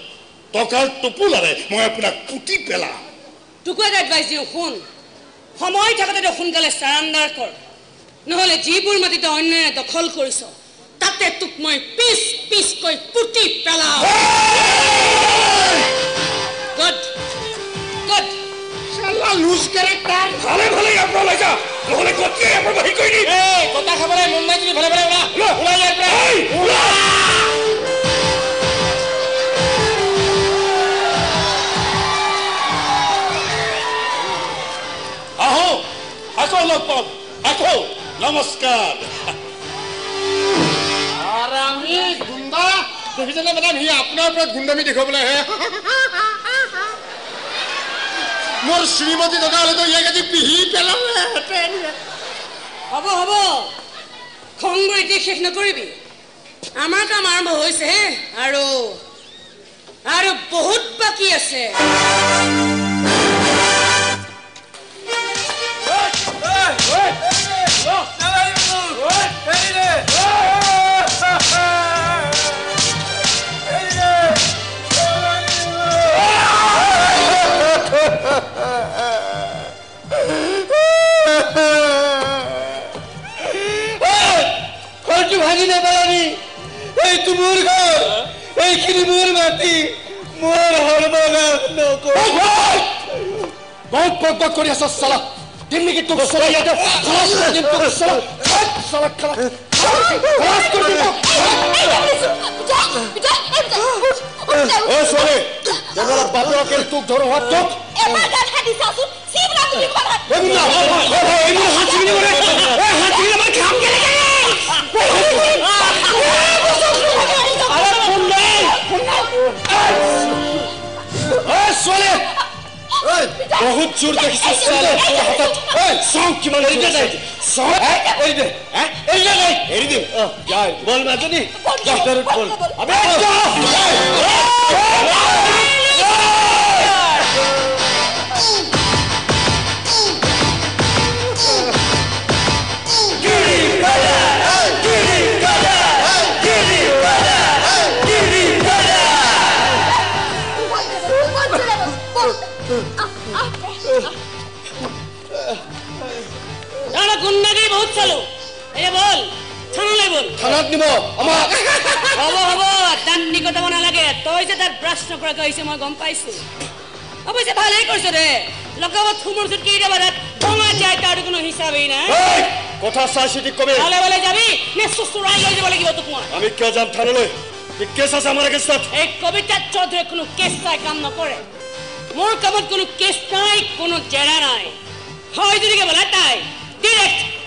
টকাৰ টোপোলাৰে মই আপোনাক পুতি পেলাম তোকো এটা এডভাইচ দিওঁ শুন সময় থাকোঁতে সোনকালে চাৰাণ্ডাৰ কৰ নহ'লে যিবোৰ মাটি তই অন্যায় দখল কৰিছ তাতে তোক মই পিচ পিচকৈ পুতি পেলাম গুড গুড শালা লুজ কেৰেক্টাৰ ভালে ভালে ইয়াৰ পৰা ওলাই যা নহ'লে কতিয়াই ইয়াৰ পৰা বাহিৰ কৰি দিম কথা খাবলৈ মুম্বাই তুমি ভালে ভালে ওলাই ইয়াৰ পৰা আহো আকৌ লগ পাম আকৌ নমস্কাৰ আৰু আমি গুণ্ডা দেখিছেনে মেডাম সি আপোনাৰ ওপৰত গুণ্ডামি দেখুৱাবলৈ আহে মোৰ শ্ৰীমতী থকা হ'লেতো ইয়াক আজি পিহি পেলালে হ'ব হ'ব খংবোৰ এতিয়া শেষ নকৰিবি আমাৰ কাম আৰম্ভ হৈছেহে আৰু বহুত বাকী আছে ভাঙি নেপালানি এইটো মোৰ ঘৰ এইখিনি মোৰ মাটি মোৰ বহুত পকপক কৰি আছ চালা দিন নেকি তোক চলাই ইয়াতে খৰচ কৰি দিম তোক চালা খৰচ কৰি দিম ছোৱালী দেৱালা বাপেকে তোক ধৰো হাত তোক বহুত জোৰ দেখিছো এৰি দিম বল মাজনী গুণ্ডাগিৰি বহুত চালো এ বল থানালৈ বল থানাত নিব হ'ব হ'ব তাত নিকটাব নালাগে তই যে তাত ব্ৰাছ নকৰাকৈ আহিছে মই গম পাইছো অৱশ্যে ভালেই কৰিছ দে লগত থুমৰ চুটকি দেবা তাত ভঙা যায় তাৰ কোনো হিচাপেই নাই কথা চাই চিটি কবি ভালে ভালে যাবি নে চুচুৰাই লৈ যাব লাগিব তোক মই আমি কিয় যাম থানালৈ কেছ আছে আমাৰ এগেইনষ্টত এই কবিতা চৌধুৰীয়ে কোনো কেছ চাই কাম নকৰে মোৰ কামত কোনো কেছ নাই কোনো জেৰা নাই হয় যদি কেৱল এটাই ডিৰেক্ট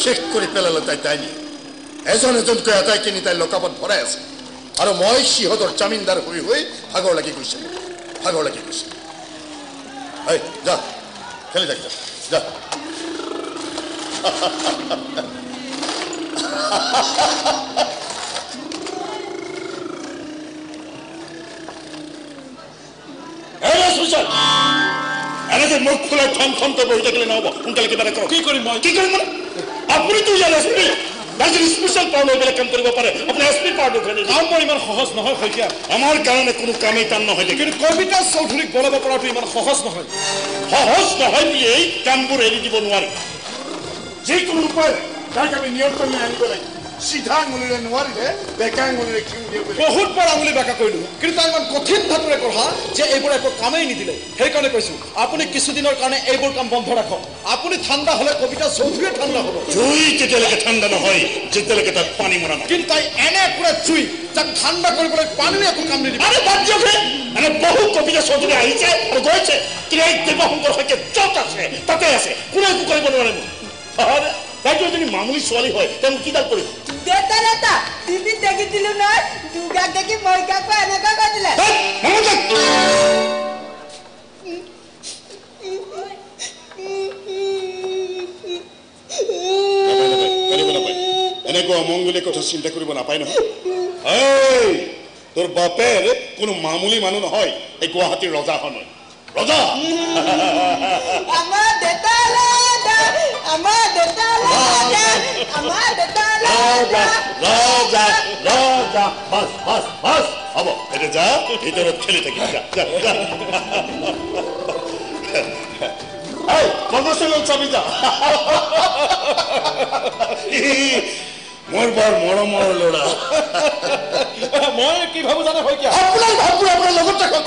শেষ কৰি পেলালে তাই তাইনি এজন এজনকৈ আটাই কিনি তাই লকাপত ভৰাই আছে আৰু মই সিহঁতৰ জামিনদাৰ হৈ হৈ ভাগৰ লাগি গৈছে যা খেলি থাক যা মিষ্টাৰ এনেকৈ মুখ খোলাই ঠন ঠনকৈ বহি থাকিলে নহ'ব সোনকালে কিবা এটা কৰক কি কৰিম মই কি কৰিম মানে আপুনিতো ইয়াৰ এছপি ৰাজ্যৰ স্পেচিয়েল পাৱাৰ লৈ পেলাই কাম কৰিব পাৰে আপুনি এছপি পাৱাৰটো খেলি কাম বৰ ইমান সহজ নহয় শইকীয়া আমাৰ কাৰণে কোনো কামেই টান নহয় কিন্তু কবিতা চৌধুৰীক বলাব পৰাটো ইমান সহজ নহয় বুলি এই কামবোৰ এৰি দিব নোৱাৰি যিকোনো উপায় তাক আমি নিয়ন্ত্ৰণে আনিব লাগিব সিধা আঙুলিৰে নোৱাৰিলে বেকা আঙুলিৰে কিয় দিব বহুত বাৰ আঙুলি বেকা কৰিলো কিন্তু তাই ইমান কঠিন ধাতুৰে পঢ়া যে এইবোৰ একো কামেই নিদিলে সেইকাৰণে কৈছো আপুনি কিছুদিনৰ কাৰণে এইবোৰ কাম বন্ধ ৰাখক আপুনি ঠাণ্ডা হলে কবিতা চৌধুৰীয়ে ঠাণ্ডা হ'ব জুই তেতিয়ালৈকে ঠাণ্ডা নহয় যেতিয়ালৈকে তাত পানী মৰা নহয় কিন্তু তাই এনে পুৰা জুই যাক ঠাণ্ডা কৰিবলৈ পানীও একো কাম নিদিব আৰে বাদ দিয়ক মানে বহু কবিতা চৌধুৰী আহিছে আৰু গৈছে কিন্তু এই দেৱশংকৰ সৈতে য'ত আছে তাতে আছে কোনো একো কৰিব নোৱাৰে তাইতো এজনী মামুলি ছোৱালী হয় তেওঁ কিডাল কৰিব দেতা টিভিত দেখিছিলো নহয় দুৰ্গাক দেখি মইকাকো এনেকুৱা কৈছিলে এনেকুৱা অমংগলীয় কথা চিন্তা কৰিব নাপায় নহয় তোৰ বাপেৰ কোনো মামুলি মানুহ নহয় এই গুৱাহাটীৰ ৰজাখন ৰজা আমাৰ দেতা হ'ব এতিয়া যা ভিতৰত খেলি থাকিম চাবি যা মোৰ বৰ মৰমৰ ল'ৰা মই কি ভাবো জানে শইকীয়া আপোনাৰ ভাববোৰ আপোনাৰ লগত থাকক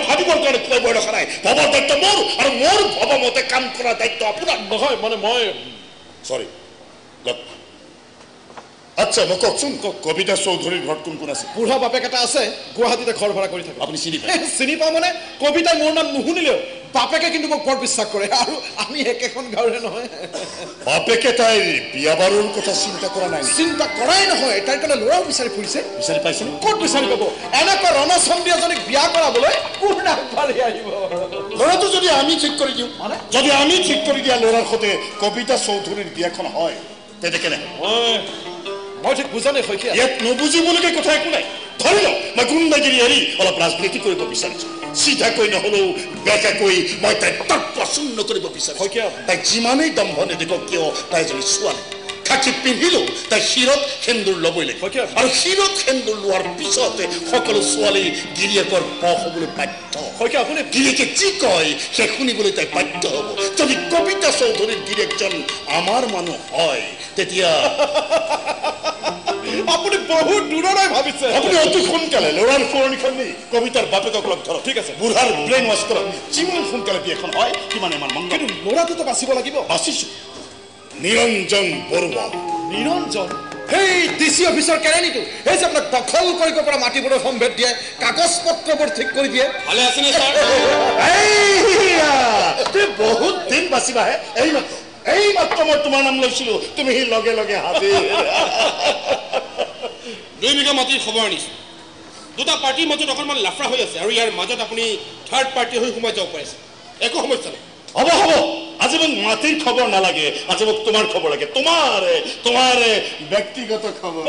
ভাবিবৰ কাৰণে কোনো বয় ৰখা নাই ভবৰ দায়িত্ব মোৰ আৰু মোৰ ভব মতে কাম কৰাৰ দায়িত্ব আপোনাৰ নহয় মানে মই চৰি আচ্ছা মই কওকচোন কবিতা চৌধুৰীৰ ঘৰত কোন কোন আছে বুঢ়া বাপেক এটা আছে গুৱাহাটীতে ঘৰ ভাড়া কৰি থাকে আপুনি চিনি পায় চিনি পাওঁ মানে কবিতাই মোৰ নাম নুশুনিলেও বাপেকে কিন্তু মোক বৰ বিশ্বাস কৰে আৰু আমি একেখন গাঁৱৰে নহয় বাপেকে তাইৰ বিয়া বাৰুৰ কথা চিন্তা কৰা নাই চিন্তা কৰাই নহয় তাইৰ কাৰণে ল'ৰাও বিচাৰি ফুৰিছে বিচাৰি পাইছে ক'ত বিচাৰি পাব এনেকুৱা ৰণচণ্ডী এজনীক বিয়া কৰাবলৈ কোন আগবাঢ়ি আহিব ল'ৰাটো যদি আমি ঠিক কৰি দিওঁ যদি আমি ঠিক কৰি দিয়া ল'ৰাৰ সৈতে কবিতা চৌধুৰীৰ বিয়াখন হয় তেতিয়া কেনে মই ঠিক বুজা নাই শইকীয়া ইয়াত নুবুজিবলগীয়া কথা একো নাই ধৰি লওক মই গুণ্ডাগিৰি এৰি অলপ ৰাজনীতি কৰিব বিচাৰিছো চিধাকৈ নহলেও বেকাকৈ মই তাইক পচন্দ কৰিব বিচাৰিছো তাইক যিমানেই দম্ভ নেদেখক কিয় তাই এজনী ছোৱালী খাকি পিন্ধিলেও তাই শিৰত সেন্দুৰ ল'বই লাগিব আৰু শিৰত সেন্দুৰ লোৱাৰ পিছতে সকলো ছোৱালী গিৰিয়েকৰ পথ হ'বলৈ বাধ্য আপুনি গিৰিয়েকে যি কয় সেই শুনিবলৈ তাই বাধ্য হ'ব যদি কবিতা চৌধুৰীৰ গিৰিয়েকজন আমাৰ মানুহ হয় তেতিয়া আপুনি বহুত দূৰলৈ ভাবিছে আপুনি অতি সোনকালে ল'ৰাৰ ফুৰণিখন নি কবিতাৰ বাপেকক লগ ধৰক ঠিক আছে বুঢ়াৰ ব্ৰেইন ৱাছ কৰক যিমান সোনকালে বিয়াখন হয় সিমানে আমাৰ মংগল কিন্তু ল'ৰাটোতো বাচিব লাগিব বাচিছো নিৰঞ্জন বৰুৱা নিৰঞ্জন সেই ডিচি অফিচৰ কেৰাণীটো সেই যে আপোনাক দখল কৰিব পৰা মাটিবোৰৰ সম্ভেদ দিয়ে কাগজ পত্ৰবোৰ ঠিক কৰি দিয়ে ভালে আছেনে ছাৰ তুমি বহুত দিন বাচিবাহে এই মাত্ৰ মই তোমাৰ নাম লৈছিলো তুমি সি লগে লগে হাবি 2 বিঘা মাটিৰ খবৰ আনিছো দুটা পাৰ্টিৰ মাজত অকণমান লাফৰা হৈ আছে আৰু ইয়াৰ মাজত আপুনি থাৰ্ড পাৰ্টি হৈ সোমাই যাব পাৰিছে একো সমস্যা নাই হ'ব আজি মোক মাটিৰ খবৰ নালাগে আজি মোক তোমাৰ খবৰ লাগে তোমাৰ ব্যক্তিগত খবৰ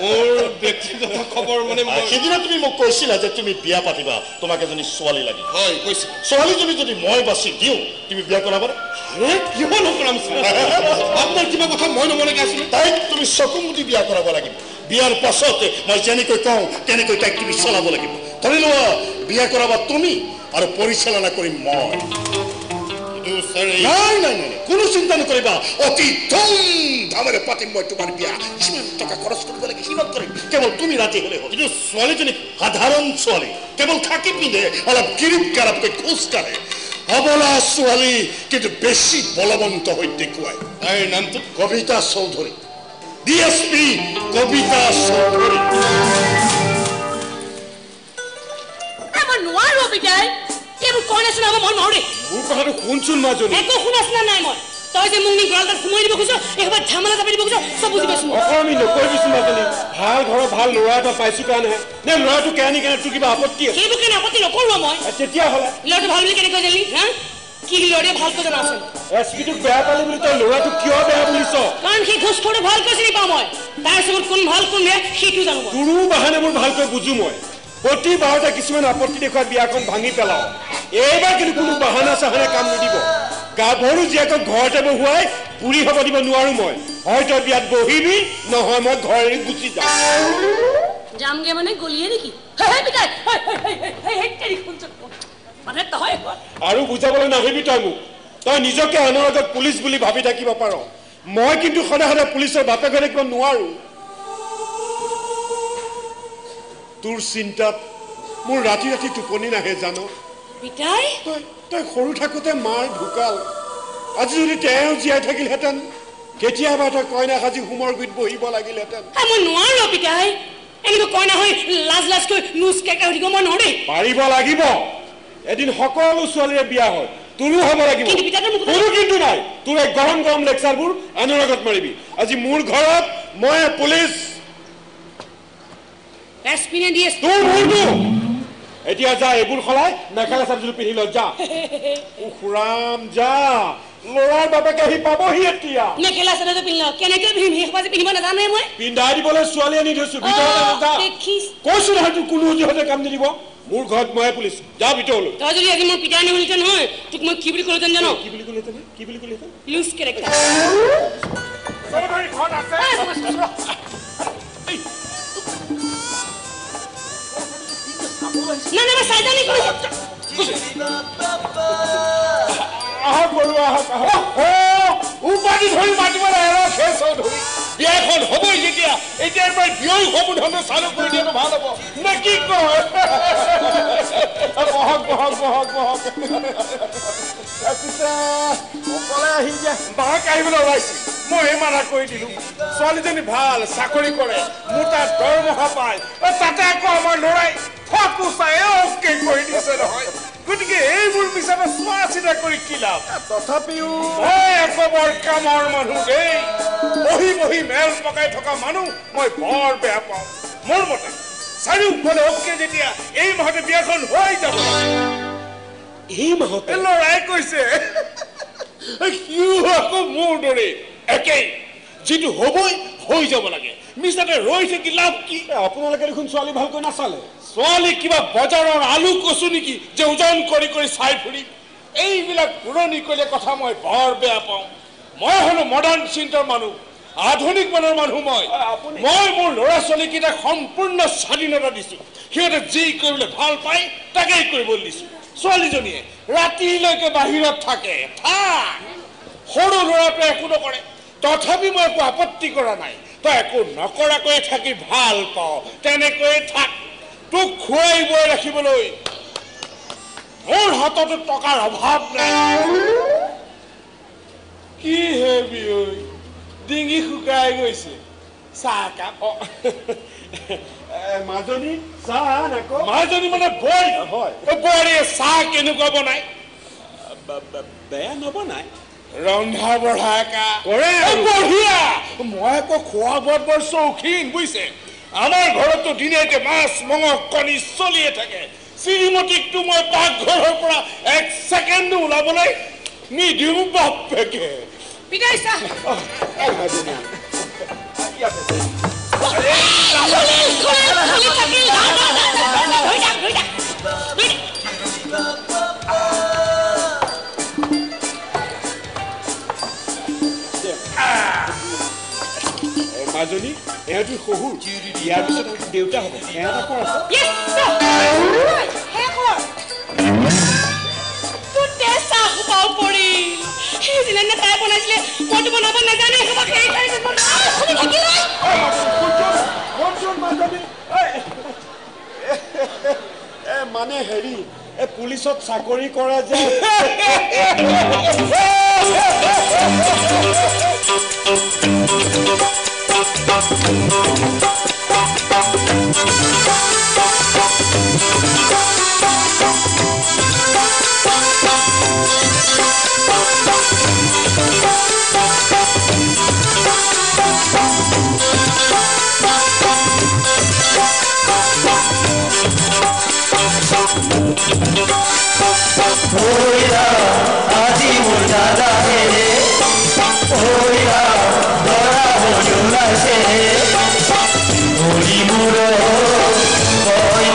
মোৰ ব্যক্তিগত খবৰ মানে সেইদিনা তুমি মোক কৈছিলা যে তুমি বিয়া পাতিবা তোমাক এজনী ছোৱালী লাগে হয় কৈছে ছোৱালীজনী যদি মই বাছি দিওঁ তুমি বিয়া কৰাবা কিয় নকৰাম আপোনাৰ কিবা কথা মই নমনাকে আছিলো তাইক তুমি চকু মুদি বিয়া কৰাব লাগিব বিয়াৰ পাছতে মই যেনেকৈ কওঁ তেনেকৈ তাইক তুমি চলাব লাগিব ধৰি লোৱা বিয়া কৰাবা তুমি আৰু পৰিচালনা কৰিম মই নাই কোনো চিন্তা নকৰিবা অতি ধুমধামেৰে পাতিম মই তোমাৰ বিয়া যিমান টকা খৰচ কৰিব লাগে সিমান কৰিম কেৱল তুমি ৰাতি হলে হ'ল কিন্তু ছোৱালীজনী সাধাৰণ ছোৱালী কেৱল খাকি পিন্ধে অলপ গিৰিপ গাৰাপকৈ খোজ কাঢ়ে অবলা ছোৱালী কিন্তু বেছি বলৱন্ত হৈ দেখুৱায় তাইৰ নামটো কবিতা চৌধুৰী ডিএছপি কবিতা চৌধুৰী নোৱাৰো বিদায় এইবোৰ কয় নাছিল মই নোৱাৰে মোৰ কথাটো শুনচোন মাজনী একো শুনাচনা নাই মই তই যে মোক নি গৰালটাত সোমাই দিব খুজিছ একেবাৰে ঝামেলা চাপি দিব খুজিছ চব বুজি পাইছো অকণমি নকৰিবিচোন মাজনী ভাল ঘৰৰ ভাল ল'ৰা এটা পাইছো কাৰণেহে নে ল'ৰাটো কেৰাণী কেনে তোৰ কিবা আপত্তি আছে সেইবোৰ কেনে আপত্তি নকৰো মই তেতিয়াহ'লে ল'ৰাটো ভাল বুলি কেনেকৈ জানিলি হা কি ল'ৰাটোৱে ভালকৈ জনা আছে এছপিটোক বেয়া পালি বুলি তই ল'ৰাটোক কিয় বেয়া বুলিছ কাৰণ সেই ঘোষখোৰটো ভালকৈ চিনি পাওঁ মই তাৰ চবত কোন ভাল কোন বেয়া সেইটো জানো মই তোৰো বাহানাবোৰ ভালকৈ বুজো মই প্ৰতিবাৰতে কিছুমান আপত্তি দেখুৱাই বিয়াখন ভাঙি পেলাও এইবাৰ কিন্তু কোনো বাহানা চাহানা কাম নিদিব গাভৰু জীয়েকক ঘৰতে বহুৱাই বুঢ়ী হ'ব দিব নোৱাৰো মই হয়তো বিয়াত বহিবি নহয় মই ঘৰ এৰি গুচি যামগে মানে গলিয়ে নেকি আৰু বুজাবলৈ নাহিবি তই মোক তই নিজকে আনৰ আগত পুলিচ বুলি ভাবি থাকিব পাৰ মই কিন্তু সদায় সদায় পুলিচৰ বাপেক হৈ থাকিব নোৱাৰো তোৰ চিন্তাত মোৰ ৰাতি ৰাতি টোপনি নাহে জানো তই সৰু থাকোঁতে মাৰ ঢুকাল আজি যদি তেওঁ জীয়াই থাকিলহেঁতেন কেতিয়াবা তই কইনা সাজি হোমৰ গুৰিত বহিব লাগিলহেঁতেন মই নোৱাৰো পিতাই এনেকৈ কইনা হৈ লাজ লাজকৈ নুজ কেকা হৈ থাকিব মই নোৱাৰো পাৰিব লাগিব এদিন সকলো ছোৱালীৰে বিয়া হয় তোৰো হ'ব লাগিব তোৰো কিন্তু নাই তোৰ এই গৰম গৰম লেকচাৰবোৰ আনৰ আগত মাৰিবি আজি মোৰ ঘৰত মই পুলিচ তোৰ মোৰটো এতিয়া যা এইবোৰ সলাই মেখেলা চাদৰযোৰ পিন্ধি ল যা খুৰাম যা ল'ৰাৰ বাপেকে আহি পাবহি এতিয়া মেখেলা চাদৰযোৰ পিন্ধি ল কেনেকৈ পিন্ধিব নাজানো মই পিন্ধাই দিবলৈ ছোৱালী আনি থৈছো ভিতৰলৈ কৈছো নহয় তোৰ কোনো অজুহাতে কাম নিদিব মোৰ ঘৰত মই পুলিচ যা ভিতৰলৈ তই যদি আজি মোৰ পিতা নিবলিতে নহয় তোক মই কি বুলি ক'লোহেঁতেন জানো কি বুলি ক'লোহেঁতেন লুজ কেৰেক্টাৰ না না সাইদানি কৰে আহা বড়ুয়া আহা উপাধি ধৰি মাতিবলৈ এৰা শেষ ধৰি বিয়াখন হ'বই যেতিয়া এতিয়াৰ পৰা বিয়ৈ সম্বোধনে চালু কৰি দিয়াটো ভাল হ'ব নে কি কয় বহক অকলে আহি যে বাঘ আহিবলৈ ওলাইছিল মই মানা কৰি দিলো ছোৱালীজনী ভাল চাকৰি কৰে মোৰ তাত দৰমহা পায় তাতে আকৌ আমাৰ ল'ৰাই ফটো চাই অ'কে কৰি দিছে নহয় গতিকে এইবোৰ বিচাৰে চোৱা চিতা কৰি কি লাভ তথাপিও মই আকৌ বৰ কামৰ মানুহ দেই বহি মেল পকাই থকা মানুহ মই বৰ বেয়া পাওঁ মোৰ মতে চাৰিওফালে অ'কে যেতিয়া এই মাহতে বিয়াখন হৈ যাব এই মাহতে ল'ৰাই কৈছে সিও আকৌ মোৰ দৰে একেই যিটো হ'বই হৈ যাব লাগে মিছাতে ৰৈ থাকি লাভ কি আপোনালোকে দেখোন ছোৱালী ভালকৈ নাচালে ছোৱালী কিবা বজাৰৰ আলু কচু নেকি যে ওজন কৰি চাই ফুৰিম এইবিলাক পুৰণি কলে কথা মই বৰ বেয়া পাওঁ মই হলো মডাৰ্ণ চিন্তাৰ মানুহ আধুনিক মানৰ মানুহ মই মোৰ ল'ৰা ছোৱালীকেইটাক সম্পূৰ্ণ স্বাধীনতা দিছো সিহঁতে যি কৰিবলৈ ভাল পায় তাকেই কৰিবলৈ দিছো ছোৱালীজনীয়ে ৰাতিলৈকে বাহিৰত থাকে সৰু ল'ৰাটোৱে একো নকৰে তথাপি মই একো আপত্তি কৰা নাই তই একো নকৰাকৈ থাকি ভাল পাওঁ তেনেকৈ থাক তোক খুৱাই বৈ ৰাখিবলৈ মোৰ হাততো টকাৰ অভাৱ নাই কি হে বিয়ৈ ডিঙি শুকাই গৈছে চাহ কাপ মাজনী চাহ নাকো মাজনী মানে বোৱাৰী হয় বোৱাৰীয়ে চাহ কেনেকুৱা বনাই বেয়া নবনাই ৰন্ধা বঢ়া কৰে বঢ়িয়া মই আকৌ খোৱা বোৱাত বৰ চৌখিন বুজিছে আমাৰ ঘৰতো দিনে মাছ মঙহ কণী চলিয়ে থাকে শ্ৰীমতীকতো মই পাকঘৰৰ পৰা এক ছেকেণ্ড ওলাবলৈ নিদিওঁ বাপেকে মাজনী এহেঁতি শহুৰ ইয়াৰ পিছত দেউতা হ'ব এহেঁত আকৌ মানে হেৰি পুলিচত চাকৰি কৰে যে Holy Muro, Hoy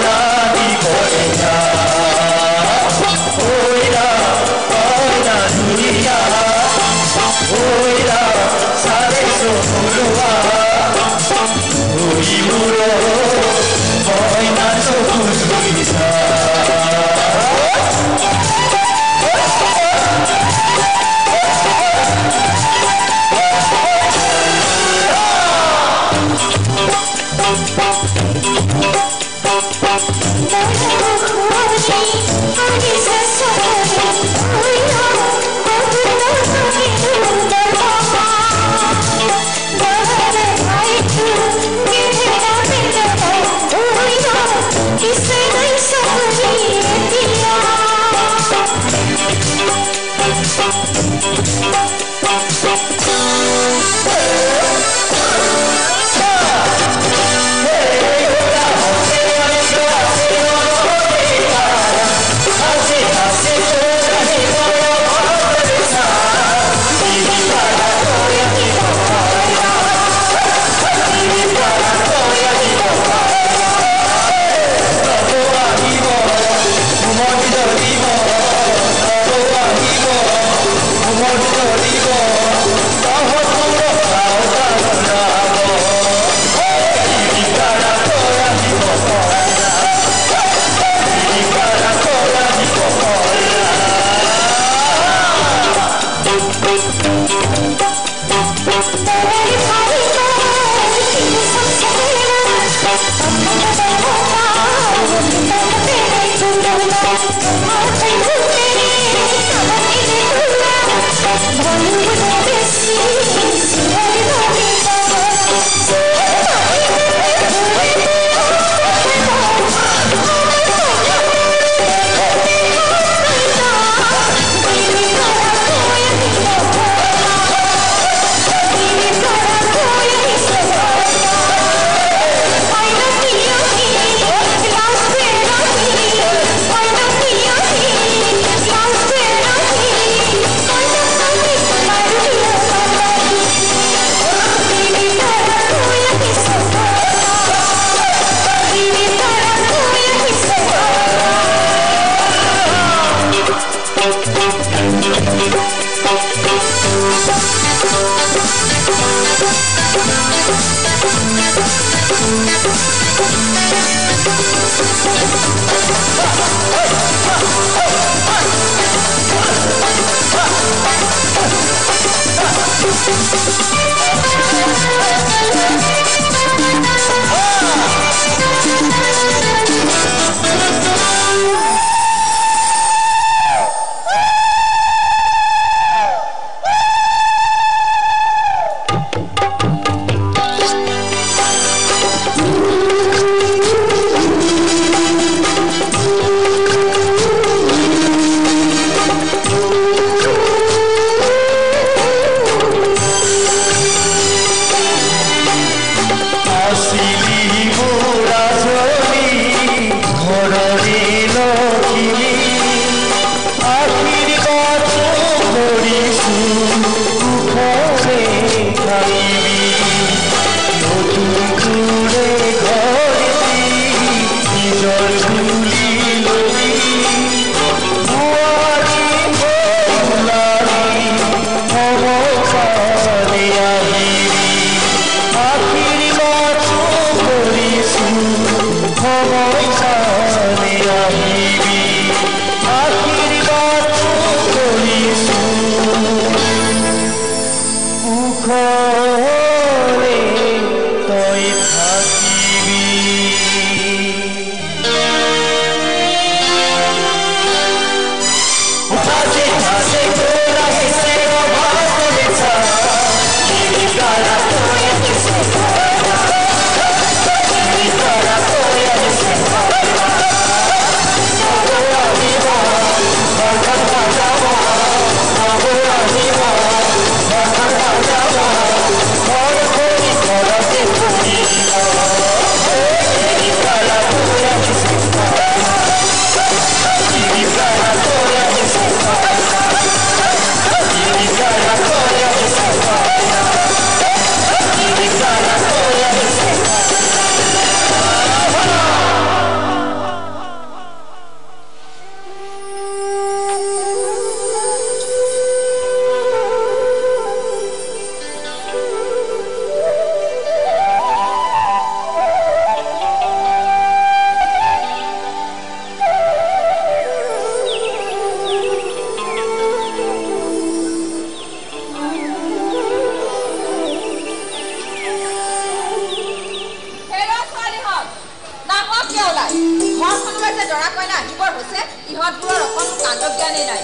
এইবাৰ যে দৰা কইনা আহিবৰ হৈছে ইহঁতবোৰৰ অকণো কাণ্ডব জ্ঞানেই নাই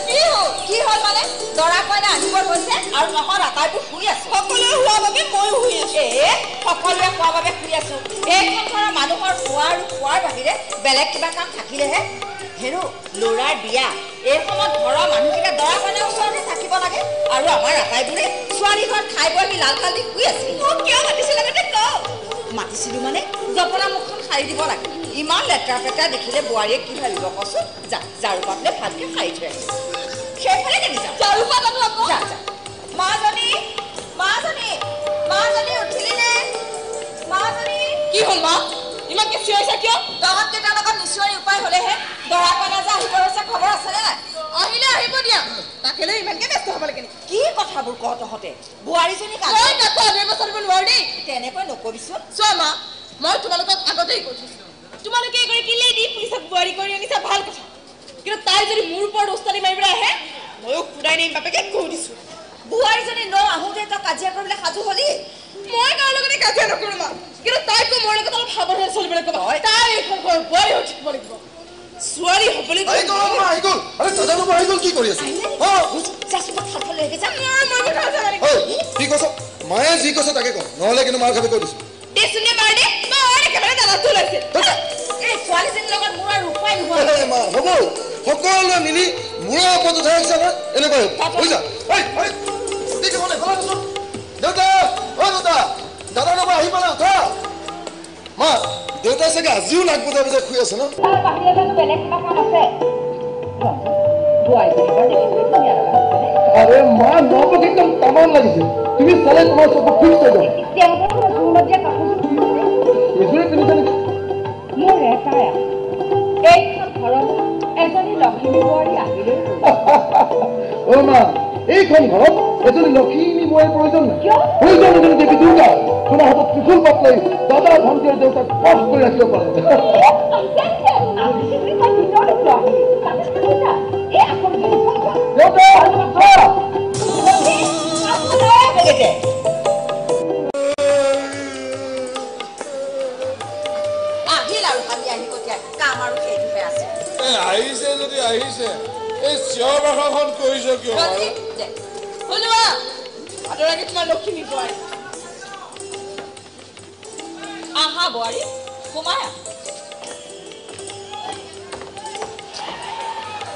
কি হ'ল মানে দৰা কইনা আহিবৰ হৈছে আৰু নহয় আটাইবোৰ শুই আছো সকলোৱে হোৱা বাবে ময়ো শুই আছো সকলোৱে খোৱা বাবে শুই আছো এইখন ঘৰৰ মানুহৰ খোৱা আৰু খোৱাৰ বাহিৰে বেলেগ কিবা কাম থাকিলেহে হেৰু ল'ৰাৰ বিয়া এই সময়ত ঘৰৰ মানুহকেইটা দৰা কইনাৰ ওচৰতে থাকিব লাগে আৰু আমাৰ আটাইবোৰে ছোৱালী ঘৰত খাই বৈ আমি লাল কাল দি শুই আছো কিয় মাতিছিল আগতে কওঁ মাতিছিলো মানে জপনা মুখখন সাৰি দিব লাগে ইমান লেতেৰা পেতেৰা দেখিলে বোৱাৰীয়ে কি ভাবিব কচোন যা ঝাৰু পাতলে ভালকে সাৰি থৈ আহিছো সেইফালে কেনি যাওঁ ঝাৰু পাতাটো আকৌ যা যা মাজনী উঠিলি নে মাজনী কি হ'ল মা ইমানকে চিঞৰিছা কিয় তহঁত কেইটাৰ লগত নিশ্চয় উপায় হ'লেহে দৰা কইনা যে আহিব হৈছে খবৰ আছেনে নাই আহিলে আহিব দিয়া তাকে লৈ ইমানকে ব্যস্ত হ'ব লাগে কি কথাবোৰ কওঁ তহঁতে বোৱাৰীজনী তেনেকৈ নকবিচোন চোৱা মা মই তোমালোকক আগতেই কৈ থৈছিলো তোমালোকে এগৰাকী কি লেডি পুলিচক বোৱাৰী কৰি আনিছা ভাল কথা কিন্তু তাই যদি মোৰ ওপৰত উস্তাদি মাৰিবলৈ আহে ময়ো খুদাই নিম বাপেকে কৈ দিছো বোৱাৰীজনী ন আহোঁতে তই কাজিয়া কৰিবলৈ সাজু হলি মই তাৰ লগতে কাজিয়া নকৰো মা কিন্তু তাইকো মোৰ লগত অলপ সাৱধানে চলিবলৈ ক'বা তাই এইখন ঘৰ বোৱাৰী হৈ থাকিব লাগিব ছোৱালী হ'বলৈ কি কৰি আছে কি কৈছ মায়ে যি কৈছে তাকে কওঁ নহ'লে কিন্তু মাৰ খাবি কৈ দিছো হ'ব সকলোৱে মিলি মূৰৰ ওপৰত উঠাই আহিছে নহয় এনেকৈ বুজিছা দেউতা দাদা নবা আহি পালে উঠা মা দেউতাই চাগে আজিও নাক বুজাই বুজাই শুই আছে ন আরে মা নবক একদম তামাম লাগিছে তুমি চালে তোমার চকু ফিক্স হৈ যাব এজুরে পিনিছে নেকি মোৰ এটাই এইখন ঘৰত এজনী লক্ষ্মী বোৱাৰী আহিলে ও মা এইখন ঘৰত এজনী লক্ষ্মী বোৱাৰীৰ প্ৰয়োজন নাই প্ৰয়োজন এজনী দেৱী দুৰ্গা তোমাৰ হাতত ত্ৰিশূল পাত লৈ দাদা ভণ্টিৰ দেউতাক কষ্ট কৰি ৰাখিব পাৰে আহিছে যদি আহিছে এই চিঞৰ বাখৰখন কৰিছ কিয় তোমাৰ লক্ষ্মী বোৱাৰী আহা বোৱাৰী সোমাই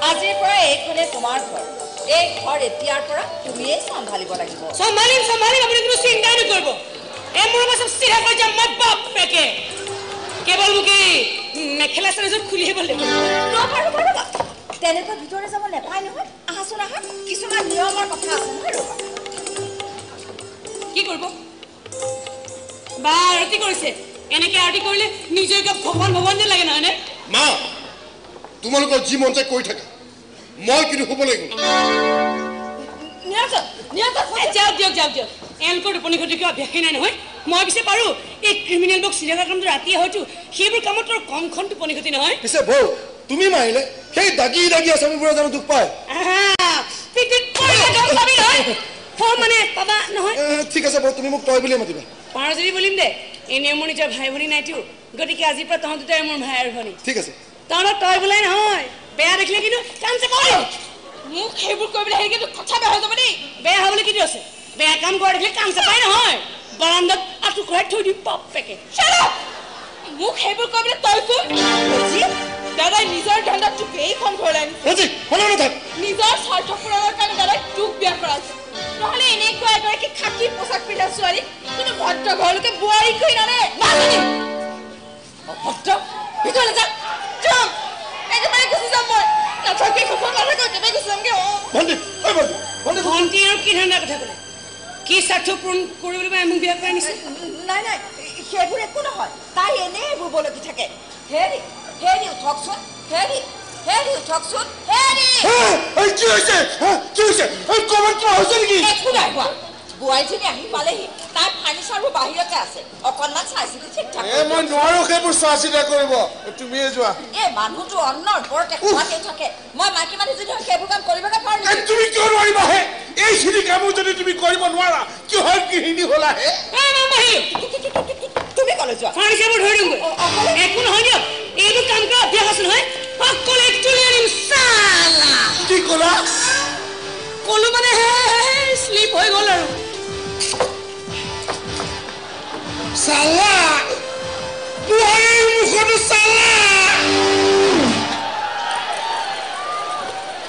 আজিৰ পৰা এইখনে তোমাৰ ঘৰ এই ঘৰ এতিয়াৰ পৰা তুমিয়ে চম্ভালিব লাগিব চম্ভালিম আপুনি কোনো চিন্তা নকৰিব এই মোৰ চব চিধা কৰি যাম মই বাপেকে কেৱল মোক এই মেখেলা চাদৰযোৰ খুলি আহিব লাগিব তেনেকৈ ভিতৰলৈ যাব নাপায় নহয় আহাচোন আহা কিছুমান নিয়মৰ কথা আছে নহয় ৰ'বা কি কৰিব বা আৰতি কৰিছে এনেকে আৰতি কৰিলে নিজকে ভগৱান যেন লাগে নহয়নে মা তোমালোকৰ যি মন যায় কৈ থাকা মই কিন্তু শুব লাগিব যাওক এওঁলোকৰ টোপনি ক্ষতি কিয় অভ্যাসেই নাই নহয় মই পিছে পাৰোঁ এই ক্ৰিমিনেলবোৰক চিনেমা কামটো ৰাতিয়ে হয়তো সেইবোৰ কামত তোৰ কমখন টোপনি ক্ষতি নহয় পিছে বৌ তুমি মাৰিলে সেই দাগি আছামিবোৰে জানো দুখ পায় মানে পাবা নহয় ঠিক আছে বৌ তুমি মোক তই বুলিয়ে মাতিবা পাৰ যদি বুলিম দে এনেও মোৰ নিজৰ ভাই ভনী নাইতো গতিকে আজিৰ পৰা তহঁত দুটাই মোৰ ভাই আৰু ভনী ঠিক আছে তহঁতক তই বোলাই নহয় বেয়া দেখিলে কিন্তু কাম চাবই মোক সেইবোৰ কৰিবলৈ হেৰি কিন্তু কথা বেয়া হৈ যাব দেই বেয়া হ'বলৈ কিটো আছে বেয়া কাম কৰা দেখিলে কাম চাপাই নহয় বাৰান্দাত আঁঠু ঘূৰাই থৈ দিম বাপেকে মোক সেইবোৰ কৰিবলৈ তই কোন দাদাই নিজৰ ধান্দাত তোক এইখন ঘৰলৈ আনিছে নিজৰ স্বাৰ্থ পূৰণৰ কাৰণে দাদাই তোক বিয়া কৰাইছে নহ'লে এনেকুৱা এগৰাকী খাকী পোচাক পিন্ধা ছোৱালী কোনো ভদ্ৰ ঘৰলৈকে বোৱাৰী কৰি নানে অভদ্ৰ ভিতৰলৈ যা একেবাৰে গুচি যাম মই নাথাকি সুখৰ কথা কৈ একেবাৰে গুচি যামগে ভণ্টি আৰু কি ধৰণৰ কথা ক'লে কি স্বাৰ্থ পূৰণ কৰিবলৈ মই মোক বিয়া কৰাই নিছে নাই সেইবোৰ একো নহয় তাই এনেই এইবোৰ বলকি থাকে হেৰি উঠকচোন হেৰি উঠকচোন একো নাই হোৱা বোৱাৰীজনী আহি পালেহি তাই ফাৰ্নিচাৰবোৰ বাহিৰতে আছে অকণমান চাই চিতি ঠিক ঠাক মই নোৱাৰো সেইবোৰ চোৱা চিতা কৰিব তুমিয়ে যোৱা এই মানুহটো অন্নৰ ওপৰতে খোৱাতে থাকে মই মাইকী মানুহ যদি সেইবোৰ কাম কৰিবগে পাৰো তুমি কিয় নোৱাৰিবা হে এইখিনি কামো যদি তুমি কৰিব নোৱাৰা কিহৰ গৃহিণী হলা হে তুমি কলৈ যোৱা ফাৰ্নিচাৰবোৰ ধৰি দিওঁগৈ একো নহয় দিয়ক এইবোৰ কাম কৰা অভ্যাস আছে নহয় হৈ গ'ল আৰু চালা বুঢ়ীৰ মুখতো চালা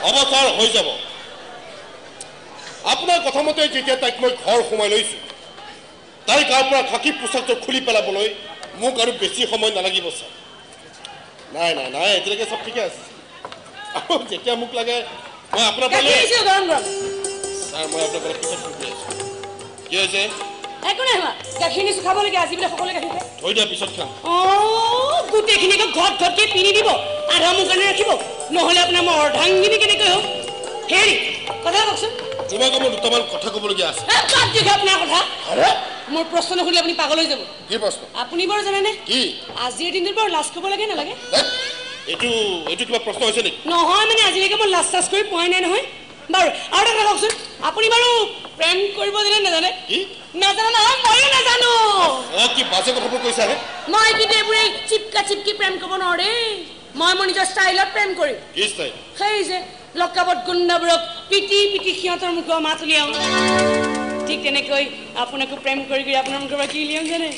অৱতাৰ হৈ যাব আপোনাৰ কথা মতে যেতিয়া তাইক মই ঘৰ সোমাই লৈছোঁ তাইৰ গাৰ পৰা খাকী পোচাকটো খুলি পেলাবলৈ মোক আৰু বেছি সময় নালাগিব ছাৰ নাই নাই নাই এতিয়ালৈকে চব ঠিকে আছে আৰু যেতিয়া মোক লাগে মই আপোনাৰ পৰা ছাৰ মই আপোনাৰ পৰা পিছত ফোন কৰি আছোঁ কি হৈছে একো নাই হোৱা গাখীৰ নিছো খাবলৈকে আজি বোলে সকলোৱে গাখীৰ খায় থৈ দিয়া পিছত খাম গোটেইখিনিকে ঘৰত ঘৰতকৈ পিনি দিব আধা মোৰ কাৰণে ৰাখিব নহ'লে আপোনাৰ মই অৰ্ধাংগিনী কেনেকৈ হওক হেৰি কথা কওকচোন তোমাক মোৰ দুটামান কথা ক'বলগীয়া আছে আপোনাৰ কথা মোৰ প্ৰশ্ন নুসুধিলে আপুনি পাগল হৈ যাব কি প্ৰশ্ন আপুনি বাৰু জানেনে কি আজিৰ দিনটোত বাৰু লাজ কৰিব লাগে নালাগে এইটো কিবা প্ৰশ্ন হৈছে নেকি নহয় মানে আজিলৈকে মই লাজ চাজ কৰি পোৱাই নাই নহয় বাৰু আৰু এটা কথা কওকচোন আপুনি বাৰু প্ৰেম কৰিব জানে নাজানে কি নাজানে নহয় ময়ো নাজানো কি বাজে কথাবোৰ কৈছা হে মই কিন্তু এইবোৰে চিপকা চিপকি প্ৰেম কৰিব নোৱাৰো দেই মই মোৰ নিজৰ ষ্টাইলত প্ৰেম কৰিম কি ষ্টাইল সেই যে লকাবত গুণ্ডাবোৰক পিটি পিটি সিহঁতৰ মুখৰ মাত উলিয়াওঁ ঠিক তেনেকৈ আপোনাকো প্ৰেম কৰি কৰি আপোনাৰ মুখৰ পৰা কি উলিয়াম জানে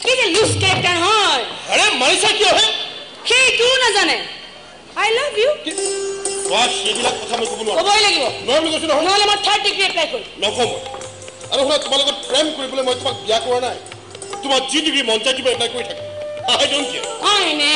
কি যে লুজ কেৰেক্টাৰ হয় আৰে মাৰিছা কিয় হে সেইটোও নাজানে আই লাভ ইউ সেইবিলাক কথা মই ক'ব নোৱাৰো ক'বই লাগিব নোৱাৰো বুলি কৈছো নহয় নহ'লে মই 3rd ডিগ্ৰী এপ্লাই কৰিম নক'ম আৰু শুনা তোমাৰ লগত প্ৰেম কৰিবলৈ মই তোমাক বিয়া কৰা নাই তোমাৰ যি ডিগ্ৰী মন যায় কিবা এপ্লাই কৰি থাকে আই ডোন্ট কেয়াৰ হয়নে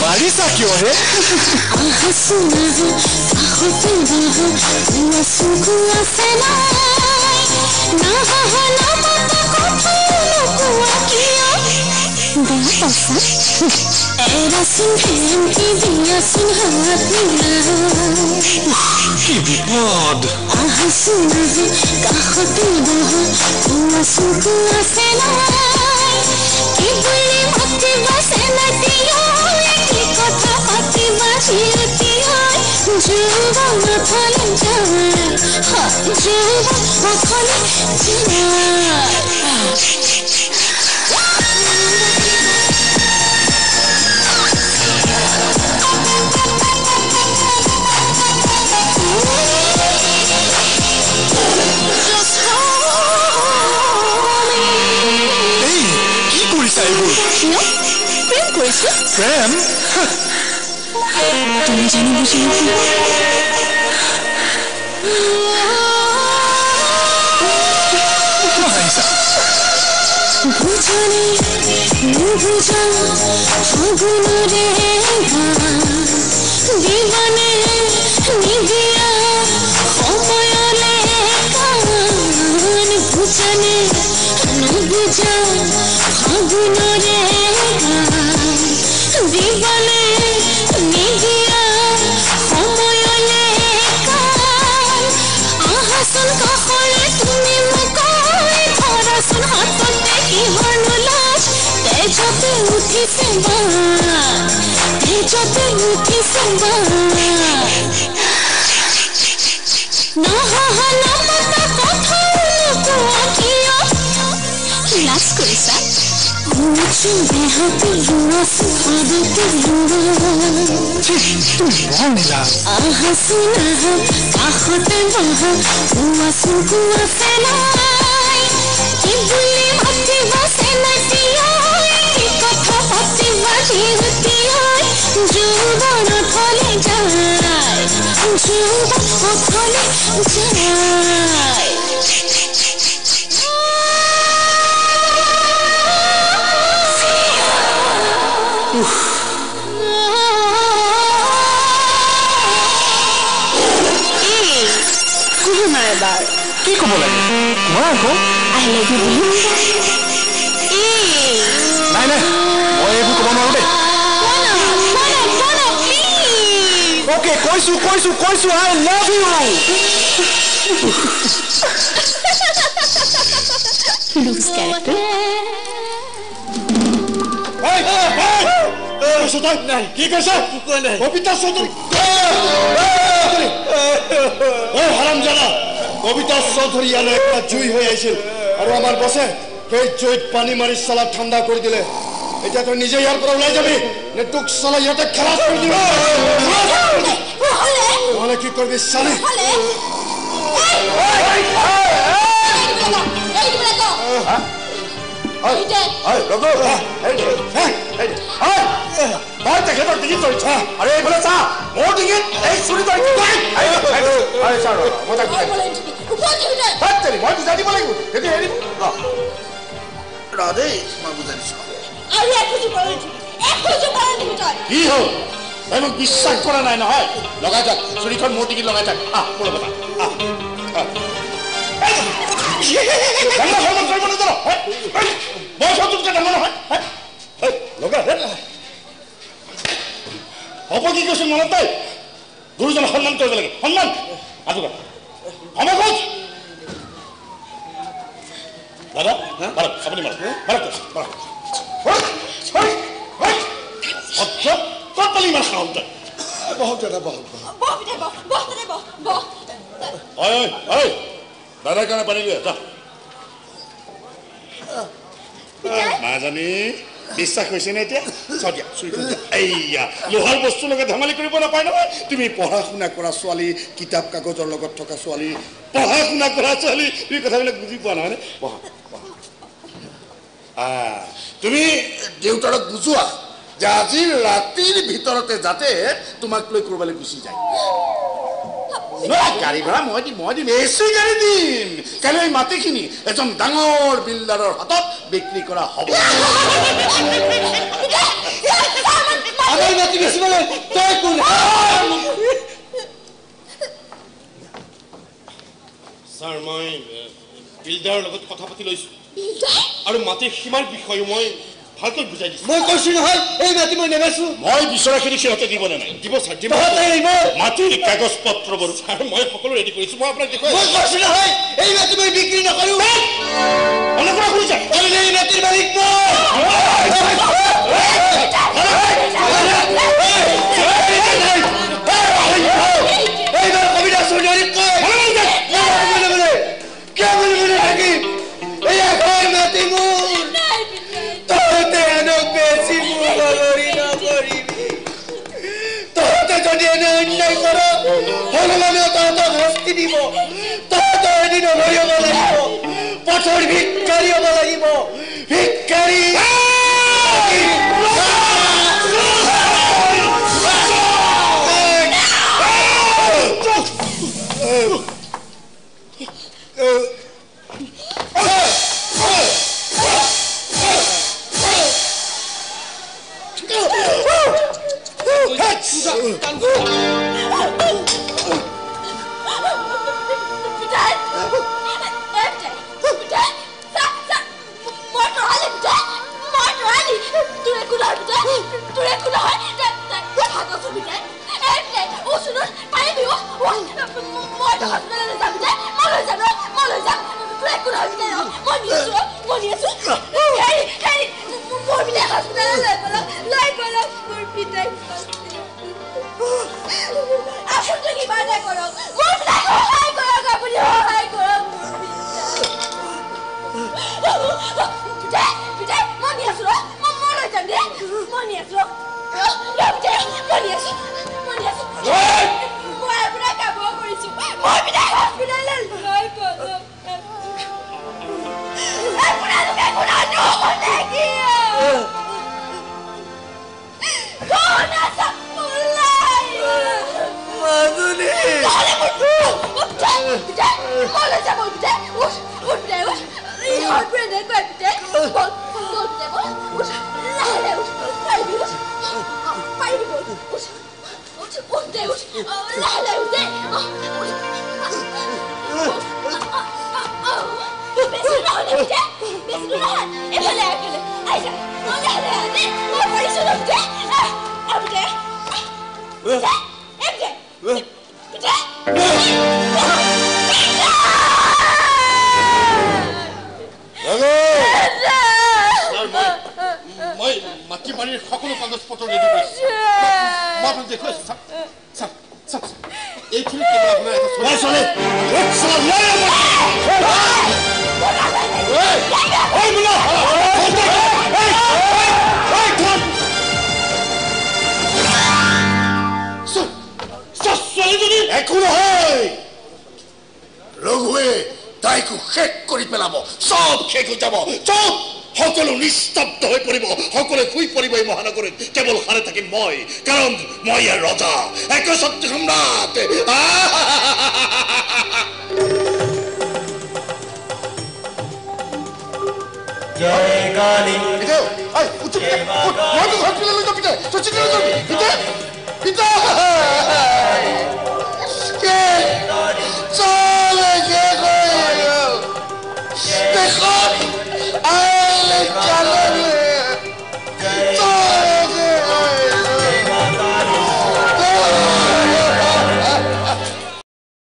মাৰিছা কিয় হে কি বিপদ প্ৰেম তুমি জানি বুঝি বুঝানি বুঝা ফাগুনরে দিবানে নিদিয়া সময়লে কান বুঝানি বুঝা ফাগুনরে দিবানে নিদিয়া সময়লে কান আহাসন কাখলে তুমি মুকই ধৰাচোন হাততে কিহৰ নোলাজ তেজতে উঠিছে নহহনমতা কথা কোৱা কিয় লাজ কৰিছা কি ক'ব লাগে মই আকৌ I love you বুলি নাই নাই মই এইবোৰ ক'ব নোৱাৰো দেই Okay, কৈছো I love you. He looks character. Hey! কি কৈছ? কবিতা চৌধুৰী। হাৰামজাদা, কবিতা চৌধুৰী ইয়ালৈ একটা জুই হৈ আহিছিল আৰু আমাৰ বছে সেই জুইত পানী মাৰি চালা ঠাণ্ডা কৰি দিলে। এতিয়া তই নিজে ইয়াৰ পৰা ওলাই যাবি নে তোক চালা ইয়াতে খালাস কৰি দিব? নহ'লে কি কৰিবি চালি? মই তেখেতক ডিঙিত ধৰিছা আৰু এইফালে চা মোৰ ডিঙিত এই চুৰি ধৰি মই বুজাই দিব লাগিব তেতিয়া হেৰি দেই মই বুজাই দিছো কি হ'ল তই মোক বিশ্বাস কৰা নাই নহয় লগাই থাক চুৰিখন মোৰ ডিঙিত লগাই থাক মোৰ লগত হ'ব কি কৈছো মনত তই গুৰুজনক সন্মান কৰিব লাগে সন্মান আজি দাদা আপুনি মাৰক ক'ত পালি ইমান সাহস তই বহুত দাদা বহুত দাদাৰ কাৰণে পানী লৈ যা নাজানি বিশ্বাস হৈছে নে এতিয়া চাও দিয়া এইয়া লোহাৰ বস্তুৰ লগত ধেমালি কৰিব নাপায় নহয় তুমি পঢ়া শুনা কৰা ছোৱালী কিতাপ কাগজৰ লগত থকা ছোৱালী পঢ়া শুনা কৰা ছোৱালী তুমি কথাবিলাক বুজি পোৱা নহয় নে তুমি দেউতাৰক বুজোৱা যে আজি ৰাতিৰ ভিতৰতে যাতে তোমাক লৈ কৰবালৈ গুচি যায় গাড়ী ভাড়া মই দিম এচি গাড়ী দিম কাইলৈ এই মাটিখিনি এজন ডাঙৰ বিল্ডাৰৰ হাতত বিক্ৰী কৰা হ'ব আমাৰ মাটি বেচিবলৈ তই কোন ছাৰ মই বিল্ডাৰৰ লগত কথা পাতি লৈছো আৰু মাটিৰ সীমাৰ বিষয়ে মই ভালকৈ বুজাই দিছো মই কৈছো নহয় এই মাটি মই নেবেছো মই বিচৰাখিনি সিহঁতে দিব নে নাই দিব ছাৰ দিব মাটিৰ কাগজ পত্ৰবোৰ ছাৰ মই সকলো ৰেডি কৰিছো মই আপোনাক দেখুৱাই মই কৈছো নহয় এই মাটি মই বিক্ৰী নকৰো অনুগ্ৰহ কৰিছে এই মাটিৰ মালিক এইবাৰ কবিতা চৌধুৰীক কয় কিয় বুলি থাকি এই এখন মাটি মোৰ তহঁতে এনে বেছি মোৰ বলৰি নকৰিবি তহঁতে যদি এনে অন্যায় কৰ ভগৱানে তহঁতক শাস্তি দিব তহঁতে এদিন অভয় হ'ব লাগিব পথৰ ভিক্ষাৰী হ'ব লাগিব ভিক্ষাৰী কলে যাব পিতাই উঠ উঠ পিতাই উঠ ইহঁত বোৰে এনেকুৱাই পিতাই বল বল পিতাই বল উঠ লাহে লাহে উঠ পাৰিবি উঠ পাৰিবি বল উঠ উঠ উঠ দে উঠ লাহে লাহে উঠ দে বেছি নহ'লে পিতাই বেছি নহয় এফালে আগলে আহি যা লাহে লাহে দে মই পাৰিছোঁ ন পিতাই আৰু পিতাই মই মাটি পানীৰ সকলো কাগজ পত্ৰ ৰেডি কৰিছো মই আপোনাক দেখুৱাইছো চাওক এইখিনি কেৱল আপোনাৰ এটা চলে ছোৱালীজনী একো নহয় ৰঘুৱে তাইকো শেষ কৰি পেলাব চব শেষ হৈ যাব চব সকলো নিস্তব্ধ হৈ পৰিব সকলোৱে শুই পৰিব এই মহানগৰীত কেৱল সাৰে থাকিম মই কাৰণ মই ইয়াৰ ৰজা একশক্তি সম্ৰাট জয় কালী